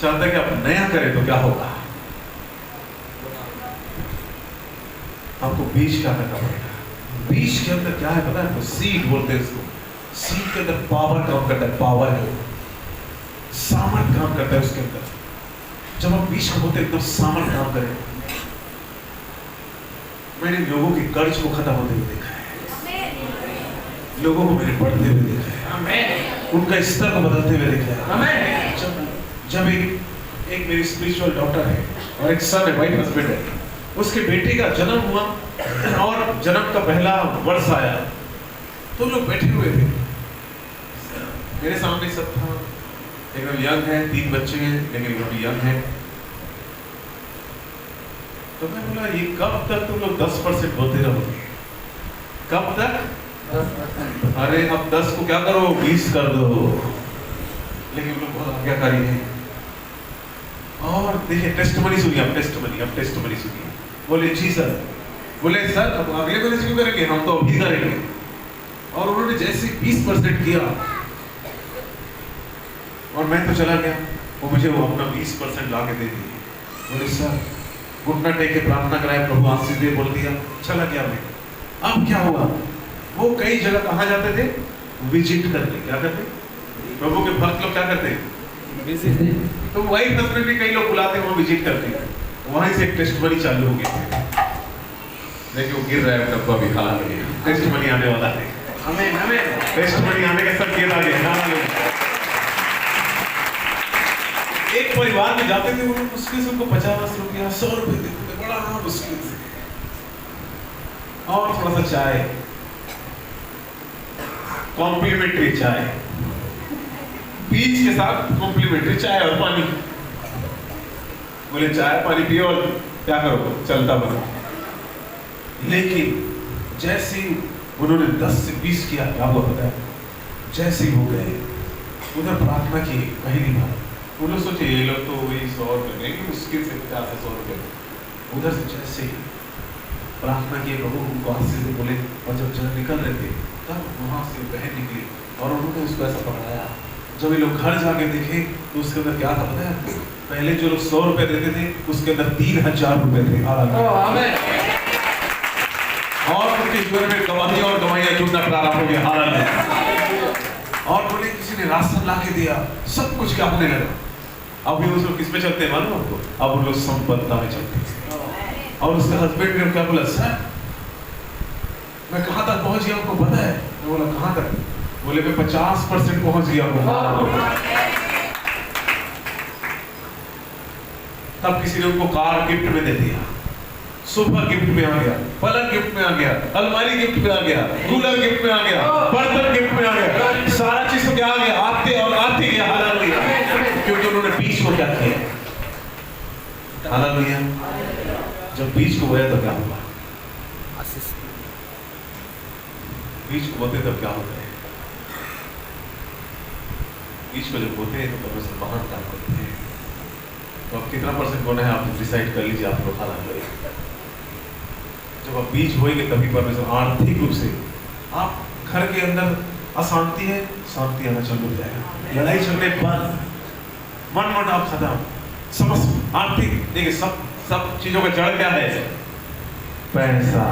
चाहता है कि आप नया करें, तो क्या होगा? आपको बीज क्या करना पड़ेगा। बीज के अंदर क्या है पता है? सीड बोलते हैं इसको। सीड के अंदर पावर काम करता है, पावर है, सामर्थ काम करता है उसके अंदर। जब हम बीज को बोलते एकदम सामर्थ काम करें। मैंने लोगों के कर्ज को खत्म होते हुए देखा है, लोगों को मैंने बढ़ते हुए देखा है, उनका स्तर को बदलते हुए देखा है। जब एक मेरी स्पिरिचुअल डॉक्टर है और एक सन है, वाइफ हस्बैंड है, उसके बेटे का जन्म हुआ और जन्म का पहला वर्ष आया, तो लोग बैठे हुए थे, मेरे सामने सब था, एकदम यंग है, 3 बच्चे हैं, लेकिन एकदम यंग है। तो मैं बोला ये कब तक तुम लोग 10% बोलते रहोगे? कब तक? अरे अब 10 को क्या करो, 20 कर दो। लेकिन लोग बहुत आज्ञाकारी हैं। और देखिए टेस्टमनी सुनिए, अब टेस्टमनी सुनिए। बोले जी सर, बोले सर अब अगले महीने शुरू करेंगे, हम तो अभी करेंगे। और उन्होंने जैसे 20% किया और मैं तो चला गया, वो मुझे वो अपना 20% ला के दे दिए। बोले सर घुटना टेक के प्रार्थना कराया, प्रभु आशीष दे, बोल दिया, चला गया मैं। अब क्या हुआ, वो कई जगह कहाँ जाते थे, विजिट करने। क्या करते, प्रभु के भक्त लोग क्या करते, तो वही तस्वीर भी कई लोग बुलाते हैं, वहाँ विजिट करते हैं। वहीं से टेस्ट मनी चालू हो गया। देखिए वो गिर रहा है डब्बा भी, खा रही है, टेस्ट मनी आने वाला है, हमें टेस्ट मनी आने का सब गिर आ गया। एक परिवार में जाते थे, वो मुश्किल से उनको 50 रुपया 100 रुपए देते थे, बड़ा मुश्किल से, और थोड़ा सा चाय, कॉम्प्लीमेंट्री चाय, बीच के साथ कॉम्प्लीमेंट्री चाय और पानी। बोले चाय पानी पियो और क्या करो, चलता बनो। लेकिन जैसे ही उन्होंने 10 से 20 किया, क्या हुआ पता है, जैसे ही हो गए उधर प्रार्थना की पहली बार, उन्होंने सोचे ये लोग तो वही 100 रुपये देंगे, मुश्किल से 50 से 100 रुपये। उधर से जैसे ही प्रार्थना किए, प्रभु उनको आशीष दे, बोले, और जब जब निकल रहे थे तब वहाँ से बहन निकली और उन्होंने उसको ऐसा पकड़ाया। जब ये लोग घर जाके देखे तो उसके अंदर क्या था पता है, पहले जो लोग 100 रुपए देते थे उसके अंदर 3000 रुपए थे। और उनके जीवन में गवाहियां और गवाहियां जुड़ना प्रारंभ हो गया। और बोले किसी ने राशन ला के दिया, सब कुछ क्या होने लगा। अभी उस लोग किस पे चलते हैं मालूम आपको, अब उन लोग संपन्नता में चलते हैं। और उसके हस्बैंड ने क्या बोला, सर मैं कहाँ तक पहुंच गया आपको पता है? मैं बोला कहाँ तक? बोले मैं 50% पहुंच गया हूँ। तब किसी ने उनको कार गिफ्ट में दे दिया, सोफा गिफ्ट में आ गया, पलंग गिफ्ट में आ गया, अलमारी गिफ्ट में आ गया, कूलर गिफ्ट में आ गया, बर्तन गिफ्ट में आ गया, सारा चीज तो क्या आ गया, आते और आते गया। हालेलुया, क्योंकि उन्होंने बीज को क्या किया। हालेलुया, जब बीज को बोया तो क्या हुआ, बीज को बोते तब क्या होता है, बीज को जब बोते हैं तो परमेश्वर महान काम करते हैं। तो अब कितना % बोना है आप डिसाइड कर लीजिए, आप लोग। हालेलुया, जब आप बीज बोएंगे तभी परमेश्वर आर्थिक रूप से, आप घर के अंदर अशांति है, शांति आना चालू हो जाएगा, लड़ाई झगड़े बंद, मन मुटाव खत्म, समस्त आर्थिक। देखिए सब चीजों का जड़ क्या है, पैसा।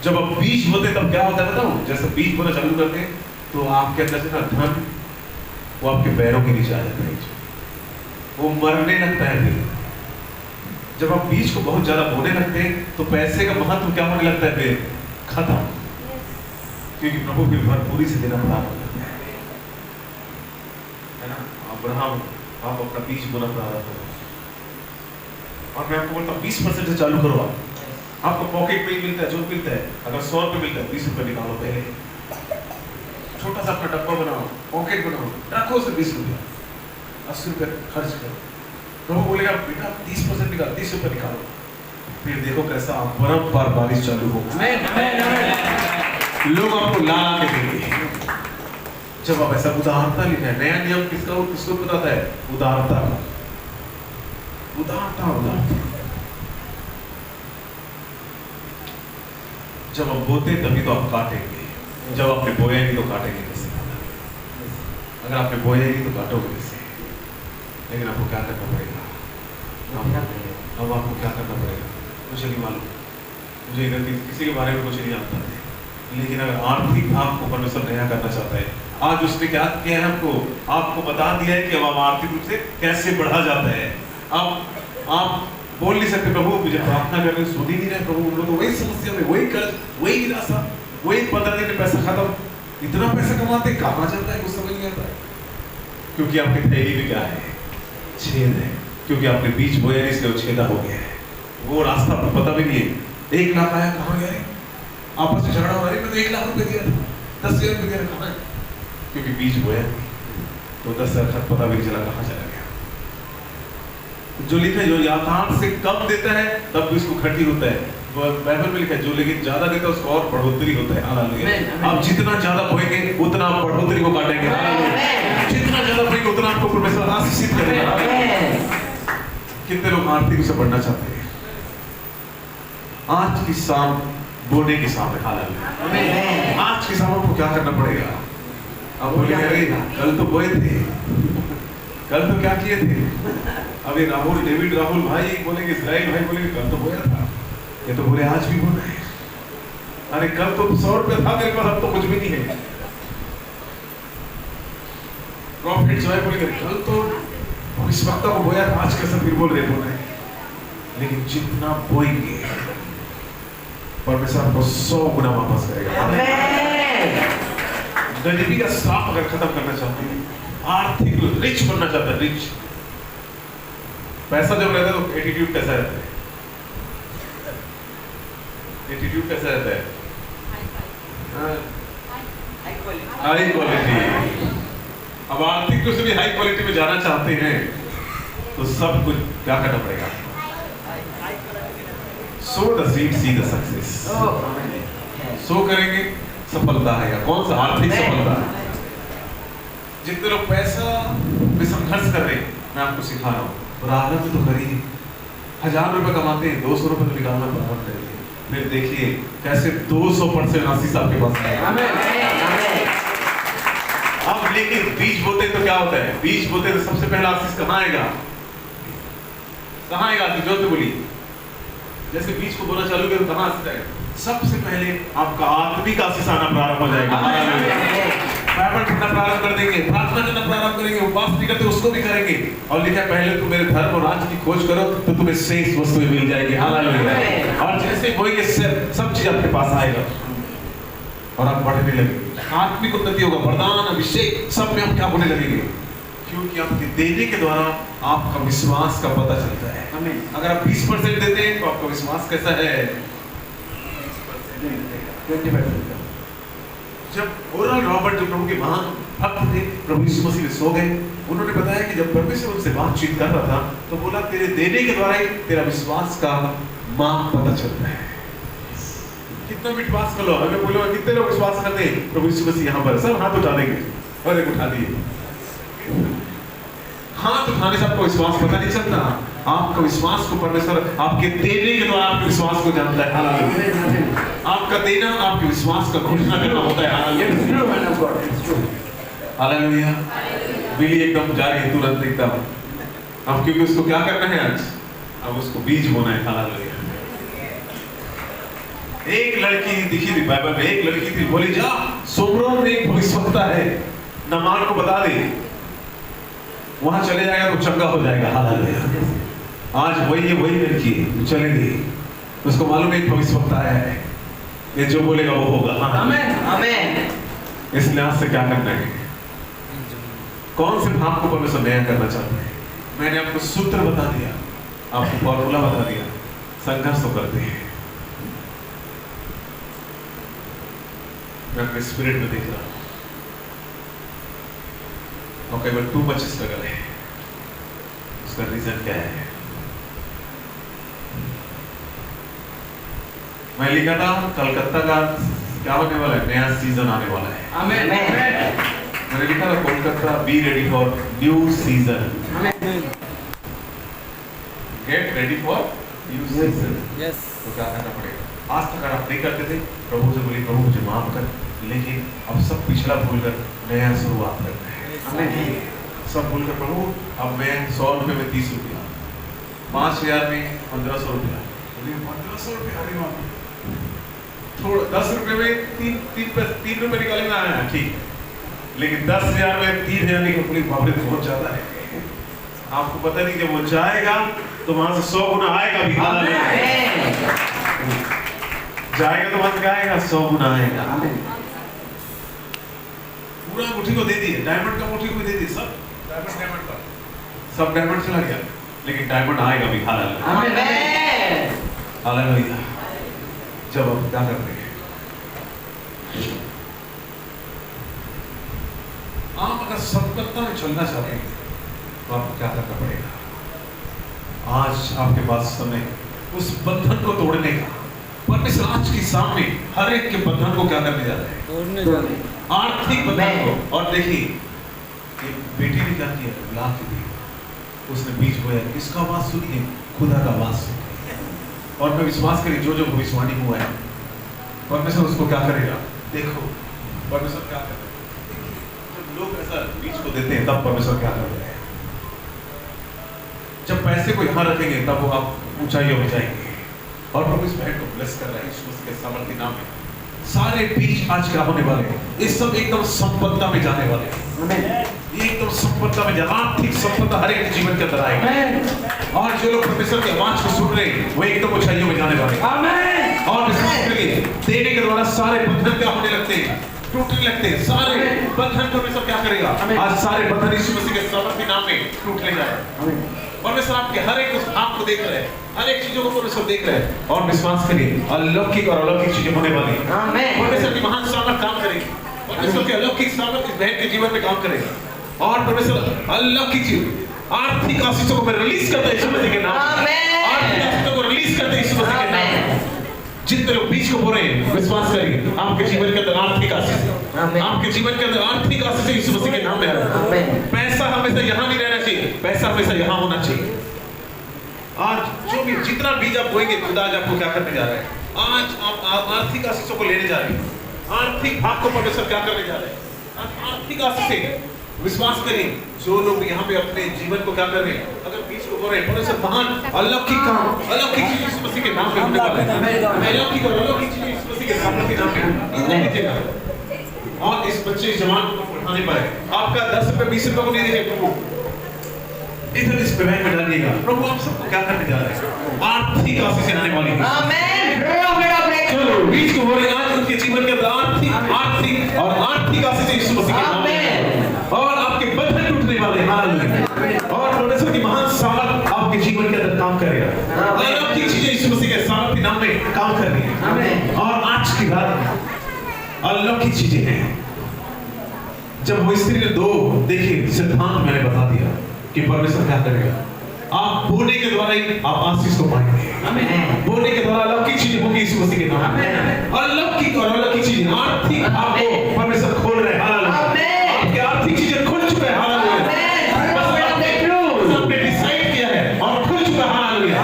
जब आप बीज बोते तब क्या होता है बताऊं, जैसे बीज बोना चालू करते हैं तो आपके अंदर से ना धन वो आपके पैरों के नीचे आ जाता है, वो मरने लगता है। फिर जब आप बीज को बहुत ज्यादा बोने लगते हैं तो पैसे का महत्व क्या होने लगता है, फिर खत्म, क्योंकि प्रभु की भरपूरी से देना प्रारंभ करता है ना। अब्राहम आप अपना बीज बोना प्रारंभ करो, और मैं आपको बोलता हूँ 20% से चालू करो। आपको पॉकेट में मिलता है, जो मिलता है, अगर 100 रुपये मिलता है 20 रुपये निकालो, पहले छोटा सा अपना डब्बा बनाओ, पॉकेट बनाओ, रखो उसे 20 रुपया, 80 रुपये खर्च करो। प्रभु बोलेगा बेटा 30% निकाल, 30 रुपये निकालो, फिर देखो कैसा परम्पार बारिश चालू हो, लोग आपको ला के देंगे। जब आप ऐसा उदारता लिखा है, नया नियम किसको बताता है, उदारता, उदारता, उदारता। जब आप बोते तभी तो आप काटेंगे, जब आपने बोया नहीं तो काटेंगे कैसे? अगर आपने बोया नहीं तो काटोगे कैसे? लेकिन आपको क्या करना पड़ेगा, अब आपको क्या करना पड़ेगा, मुझे नहीं मालूम, मुझे इधर किसी के बारे में कुछ नहीं जानता है, लेकिन अगर आर्थिक आपको परमेश्वर नया करना चाहता है, आज उसने क्या किया है, आपको बता दिया है कि अब आप आर्थिक रूप से कैसे बढ़ा जाता है। आप बोल नहीं सकते प्रभु मुझे प्रार्थना करने सुन ही नहीं रहे प्रभु, हम लोग तो वही समस्या में, वही कर्ज, वही निराशा, वही 15 दिन में पैसा खत्म, इतना पैसा कमाते कहाँ जाता है, कुछ समझ नहीं आता है। क्योंकि आपकी थैली में क्या है, छेद है, क्योंकि आपने बीज बोया नहीं, इसलिए छेदा हो गया है। वो रास्ता आपको पता भी नहीं है, 1 लाख आया कहाँ गया, आपस में झगड़ा हो रहा है, मैं तो 1 लाख रुपए दिया था, 10,000 रुपए दिया, कहाँ है? क्योंकि बीज बोया तो 10,000 पता भी नहीं चला कहाँ चला गया। जो लिखा है, जो यथार्थ से कम देता है तब भी उसको घटी होता है, बाइबल में लिखा है, जो लेकिन ज्यादा देता है उसको और बढ़ोतरी होता है। हालेलुया, आप जितना ज्यादा बोएंगे उतना आप बढ़ोतरी को काटेंगे, जितना ज्यादा बोएंगे उतना आपको परमेश्वर आशीषित करेगा। कितने लोग आर्थिक से बढ़ना चाहते हैं? आज की शाम बोने के सामने। हालेलुया। आज किसानों को क्या करना पड़ेगा? अब बोले अरे कल तो बोए थे, कल तो क्या किए थे? अभी डेविड राहुल भाई बोलेंगे, इस्राइल भाई बोलेंगे कल तो बोया था, ये तो बोले आज भी बोना है। अरे कल तो 100 रुपये था मेरे पास, अब तो कुछ भी नहीं है। प्रॉफिट जो है बोलेंगे कल तो इस वक्त को बोया था, आज कैसे फिर बोल रहे बोना है। लेकिन जितना बोएंगे परमेश्वर आपको 100 गुना वापस करेगा। गरीबी का श्राप अगर खत्म करना चाहते हैं, आर्थिक रिच बनना चाहते हैं, रिच, पैसा जब रहता है तो एटीट्यूड कैसा रहता है? एटीट्यूड कैसा रहता है? High quality. अब आर्थिक रूप से भी हाई क्वालिटी में जाना चाहते हैं तो सब कुछ क्या करना पड़ेगा? So the seed see the success. So करेंगे सफलता आएगा। कौन सा? आर्थिक सफलता। जितने लोग पैसा में संघर्ष कर रहे हैं, मैं आपको सिखा रहा हूँ, प्रारंभ तो करिए। 1000 रुपए कमाते हैं, 200 रुपए तो निकालना प्रारंभ करिए, फिर देखिए कैसे 200% आशीष आपके पास आएगा। अब लेकिन बीज बोते तो क्या होता है? बीज बोते तो सबसे पहला आशीष कहाँ आएगा? कहाँ आएगा? जो तो बोली, जैसे बीज को बोना चालू करो कहाँ आशीष आएगा? सबसे पहले आपका आत्मिक आशीष आना प्रारंभ हो जाएगा। बाइबल पढ़ना प्रारंभ कर देंगे, प्रार्थना करना प्रारंभ करेंगे, उपवास नहीं करते उसको भी करेंगे। और लिखा है पहले तुम मेरे धर्म और राज्य की खोज करो तो तुम्हें शेष वस्तुएं मिल जाएगी। हालेलुया। और जैसे बोएंगे सब चीज आपके पास आएगा और आप बढ़ने लगेंगे। आत्मिक उन्नति होगा, वरदान, अभिषेक सब में आप क्या होने लगेंगे? क्योंकि आपके देने के द्वारा आपका विश्वास का पता चलता है। अगर आप 20% देते हैं तो आपका विश्वास कैसा है? 20%। जब ओरल रॉबर्ट जो प्रभु के महान भक्त थे, प्रभु यीशु मसीह में सो गए, उन्होंने बताया कि जब परमेश्वर उनसे बातचीत कर रहा था तो बोला तेरे देने के द्वारा ही तेरा विश्वास का माप पता चलता है। कितना विश्वास कर लो। हमें बोलो कितने लोग विश्वास करते हैं? प्रभु यीशु मसीह यहाँ पर सब हाथ उठा देंगे और एक उठा दिए। हाथ उठाने से आपको विश्वास पता नहीं चलता। आपका विश्वास को परमेश्वर आपके देने के द्वारा आपके विश्वास को जानता है। हालेलुया। आपका देना आपके विश्वास का घोषणा करना होता है। हालेलुया। बिल्ली एकदम जा रही है तुरंत एकदम। अब क्योंकि उसको क्या करना है आज? अब उसको बीज बोना है। हालेलुया। एक लड़की दिखी थी बाइबल में, एक लड़की थी, बोली जा सोमरोन में एक भविष्यवक्ता है, नामान को बता दे, वहां चले जाएगा तो चंगा हो जाएगा। हालेलुया। आज वही लड़की चलेगी, उसको मालूम है एक भविष्यवक्ता है, ये जो बोलेगा वो होगा। आमीन आमीन। इस लिहाज से क्या करना है? कौन से भाव को परमेश्वर नया करना चाहते हैं? मैंने आपको सूत्र बता दिया, आपको फॉर्मूला बता दिया। संघर्ष तो करते हैं। मैं अपने स्पिरिट में देख रहा हूं और कई बार टू मच स्ट्रगल है। उसका रीजन क्या है? मैं लिखा था कलकत्ता का क्या होने वाला है, नया सीजन आने वाला है। आमीन। मैंने लिखा था Kolkata be ready for new season. Get ready for new season. Yes. तो क्या करना पड़ेगा? आज तक अगर आप नहीं करते थे, प्रभु से बोलिए प्रभु मुझे माफ कर, लेकिन अब सब पिछला भूलकर नया शुरुआत करना है। सब भूलकर प्रभु अब मैं 100 रुपये में 30 रुपया, 5000 में 1500 रुपया, 1500 रुपया, अरे बाप, थोड़ा 10 रुपये में 3 रुपये निकाले में आया, ठीक, लेकिन 10,000 में 3,000 निकल, बाप रे बहुत ज्यादा है। आपको पता नहीं जब वो जाएगा तो वहां से 100 गुना आएगा भी। जाएगा तो वहां से आएगा 100 गुना आएगा। पूरा मुट्ठी को दे दिए, डायमंड का मुट्ठी को दे दिए, सब डायमंड का, सब डायमंड चला गया, लेकिन डायमंड आएगा भी। हालेलुया। जब आप क्या करते हैं? आप अगर सतर्कता में चलना चाहते हैं तो आपको क्या करना पड़ेगा? आज आपके पास समय उस बंधन को तोड़ने का। परमेश्वर आज के सामने हर एक के बंधन को क्या करने जा रहे हैं? तोड़ने जा रहे हैं, आर्थिक बंधन को। और देखिए एक बेटी ने क्या किया, ला के दी, उसने बीज बोया। किसका आवाज सुनिए? खुदा का आवाज सुनिए। और मैं विश्वास करिए जो जो भविष्यवाणी हुआ है परमेश्वर उसको क्या करेगा? देखो परमेश्वर क्या कर रहे हैं। जब लोग ऐसा बीज को देते हैं तब परमेश्वर क्या कर रहे हैं। जब पैसे को यहाँ रखेंगे तब वो आप ऊंचाइयों में जाएंगे। और प्रभु इस बहन को ब्लेस कर रहा है यीशु मसीह के सामर्थ्य नाम में। सारे बीज आज क्या होने वाले हैं? ये सब एकदम संपत्ता में जाने वाले हैं। ये एकदम संपत्ता में जाना, आर्थिक संपत्ता हर एक जीवन के अंदर आएगा। और जो लोग परमेश्वर की आवाज को सुन रहे हैं वो एकदम ऊंचाइयों में जाने वाले हैं। और विश्वास करिए, देने के द्वारा सारे बंधन क्या होने लगते हैं? टूटने लगते हैं। सारे बंधन परमेश्वर क्या करेगा? आज सारे बंधन यीशु मसीह के सामर्थ्य नाम में टूटने जाएगा। परमेश्वर आपके हर एक उस भाव को देख रहे हैं, हर एक चीजों को परमेश्वर देख रहे हैं। और विश्वास करिए, अलौकिक और अलौकिक चीजें होने वाली हैं। परमेश्वर की महान सामर्थ काम करेगी। परमेश्वर की अलौकिक सामर्थ इस बहन के जीवन में काम करेगा। और परमेश्वर अलौकिक चीज, आर्थिक आशीषों को मैं रिलीज करता हूं यीशु मसीह के नाम में। आर्थिक आशीषों को रिलीज करता हूं यीशु मसीह के नाम में। जितने लोग बीज को बो रहे हैं, विश्वास करिए, आपके जीवन के अंदर आर्थिक आशीष, आपके जीवन के अंदर आर्थिक आशीष यीशु मसीह के नाम में है। पैसा हमेशा यहाँ नहीं रहना चाहिए, पैसा हमेशा यहाँ होना चाहिए। आज जो भी जितना बीज आप बोएंगे, खुदा आज आपको क्या करने जा रहा है? आज आप आर्थिक आशीषों को लेने जा रहे हैं। आर्थिक भाग को परमेश्वर क्या करने जा रहे हैं? आर्थिक आशीष। विश्वास करिए, जो लोग यहाँ पे अपने जीवन को क्या कर रहे हैं, अगर बीज को बो रहे हैं, परमेश्वर महान अलौकिक काम, अलौकिक चीज यीशु मसीह के नाम में होने वाला है। अलौकिक और अलौकिक चीज यीशु मसीह के नाम में। और इस बच्चे जवान को पढ़ाने पर आपका 10 रुपए 20 रुपए को नहीं देंगे प्रभु, इधर इस बैंक में डालिएगा। प्रभु आप सबको क्या करने जा रहे हैं? आर्थिक आशीष आने वाली है। चलो बीज को बोले, आज उनके जीवन के अंदर आर्थिक और आर्थिक आशीष यीशु मसीह के नाम में। और आपके बंधन टूटने वाले हैं। हालेलुया। और परमेश्वर की महान सामर्थ आपके जीवन के अंदर काम करेगा। अलौकिक चीजें यीशु मसीह के सामर्थ्य नाम में काम कर रही है। और आज की रात अलौकिक चीजें हैं। जब वो स्त्री ने दो, देखिए सिद्धांत मैंने बता दिया कि परमेश्वर क्या करेगा। आप बोलने के द्वारा ही आप आशीष को पाएंगे। बोलने के द्वारा अलौकिक चीजें होंगी यीशु मसीह के नाम में। अलौकिक और अलौकिक चीजें, आर्थिक आपको परमेश्वर खोल रहे हैं। हालेलुया। आपके आर्थिक चीजें खुल चुके हैं। हालेलुया। बस आपने डिसाइड किया है और खुल चुका है। हालेलुया।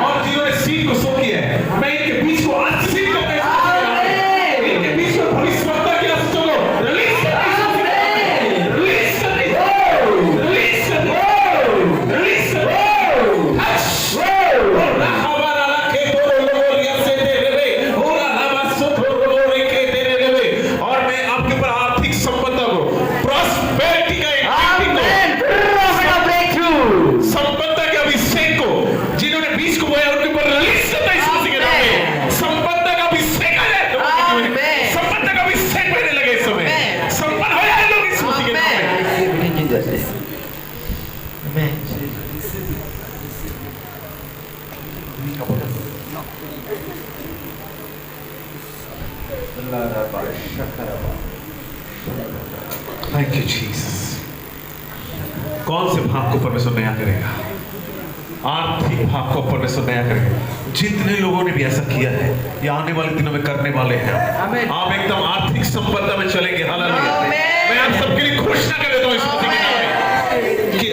और जिन्होंने सीड को सो किया है, मैं इनके बीच को आशीषित करता हूं। इनके बीच को भविष्यवक्ता की आशीष को रिलीज थैंक यू जीसस। कौन से भाग को परमेश्वर नया करेगा? आर्थिक भाग को परमेश्वर नया करेगा। जितने लोगों ने भी ऐसा किया है या आने वाले दिनों में करने वाले हैं, आप एकदम आर्थिक संपदा में चलेंगे। हालेलुया। मैं आप सबके लिए घोषणा कर देता हूं इस मसीह के नाम में कि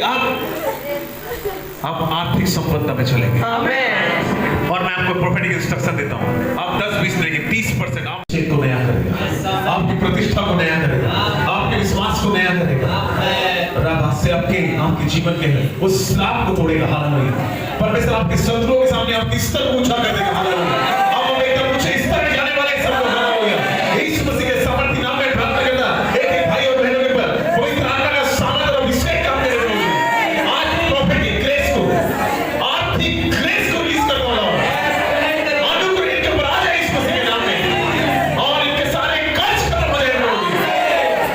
आप आर्थिक संपदा में चलेंगे। और मैं आपको प्रोफेटिक इंस्ट्रक्शन देता हूं, आप 10-20 लेके 30% आप चेक को नया करेगा, आपकी प्रतिष्ठा को नया करेगा, आपके विश्वास को नया करेगा। से आपके जीवन के उस श्राप को तोड़ेगा। हालेलुया। परमेश्वर आपके शत्रुओं के सामने आपकी स्तर को ऊंचा कर देगा। हालेलुया। आप एकदम ऊंचे स्तर पे जाने वाले सबको। हालेलुया। यीशु मसीह के सामर्थ्य नाम में प्रार्थना करना, एक भाई और बहनों के ऊपर पवित्र आत्मा का सामर्थ और अभिषेक काम करे। आज प्रोफेटिक ग्रेस को, आर्थिक ग्रेस को रिलीज करने वाला हूं। अनुग्रह इनके ऊपर आ जाए यीशु मसीह के नाम में। और इनके सारे कर्ज खत्म हो जाएंगे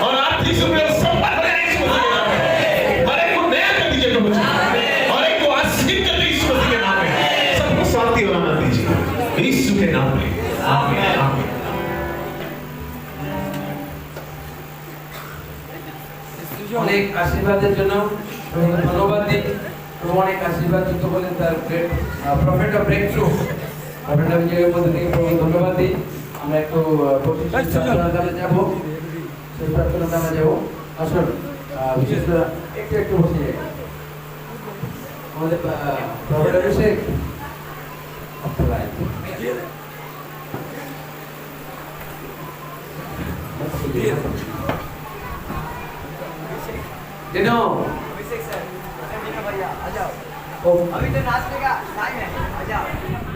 और आर्थिक सुख संपन्न हो जाए यीशु मसीह के नाम में। और एक को आशीष कर यीशु मसीह के नाम में। सबको शांति और आनंद दीजिए यीशु के नाम में। आमीन आमीन। অনেক আশীর্বাদের জন্য ধন্যবাদ দিই। প্রভু অনেক আশীর্বাদ যুক্ত বলেন তার prophet of breakthrough prophet of ব্রেকের মধ্যে থেকে প্রভু ধন্যবাদ দিই। আমরা একটু প্রার্থনার কাছে যাব, সেই প্রার্থনার কাছে যাব। আসুন বিশেষ করে একটু বসে যাই। আমাদের প্রফেট অভিষেক टिनो अभिषेक सर भैया आ जाओ ओ अभी तो नाचने का टाइम है आ जाओ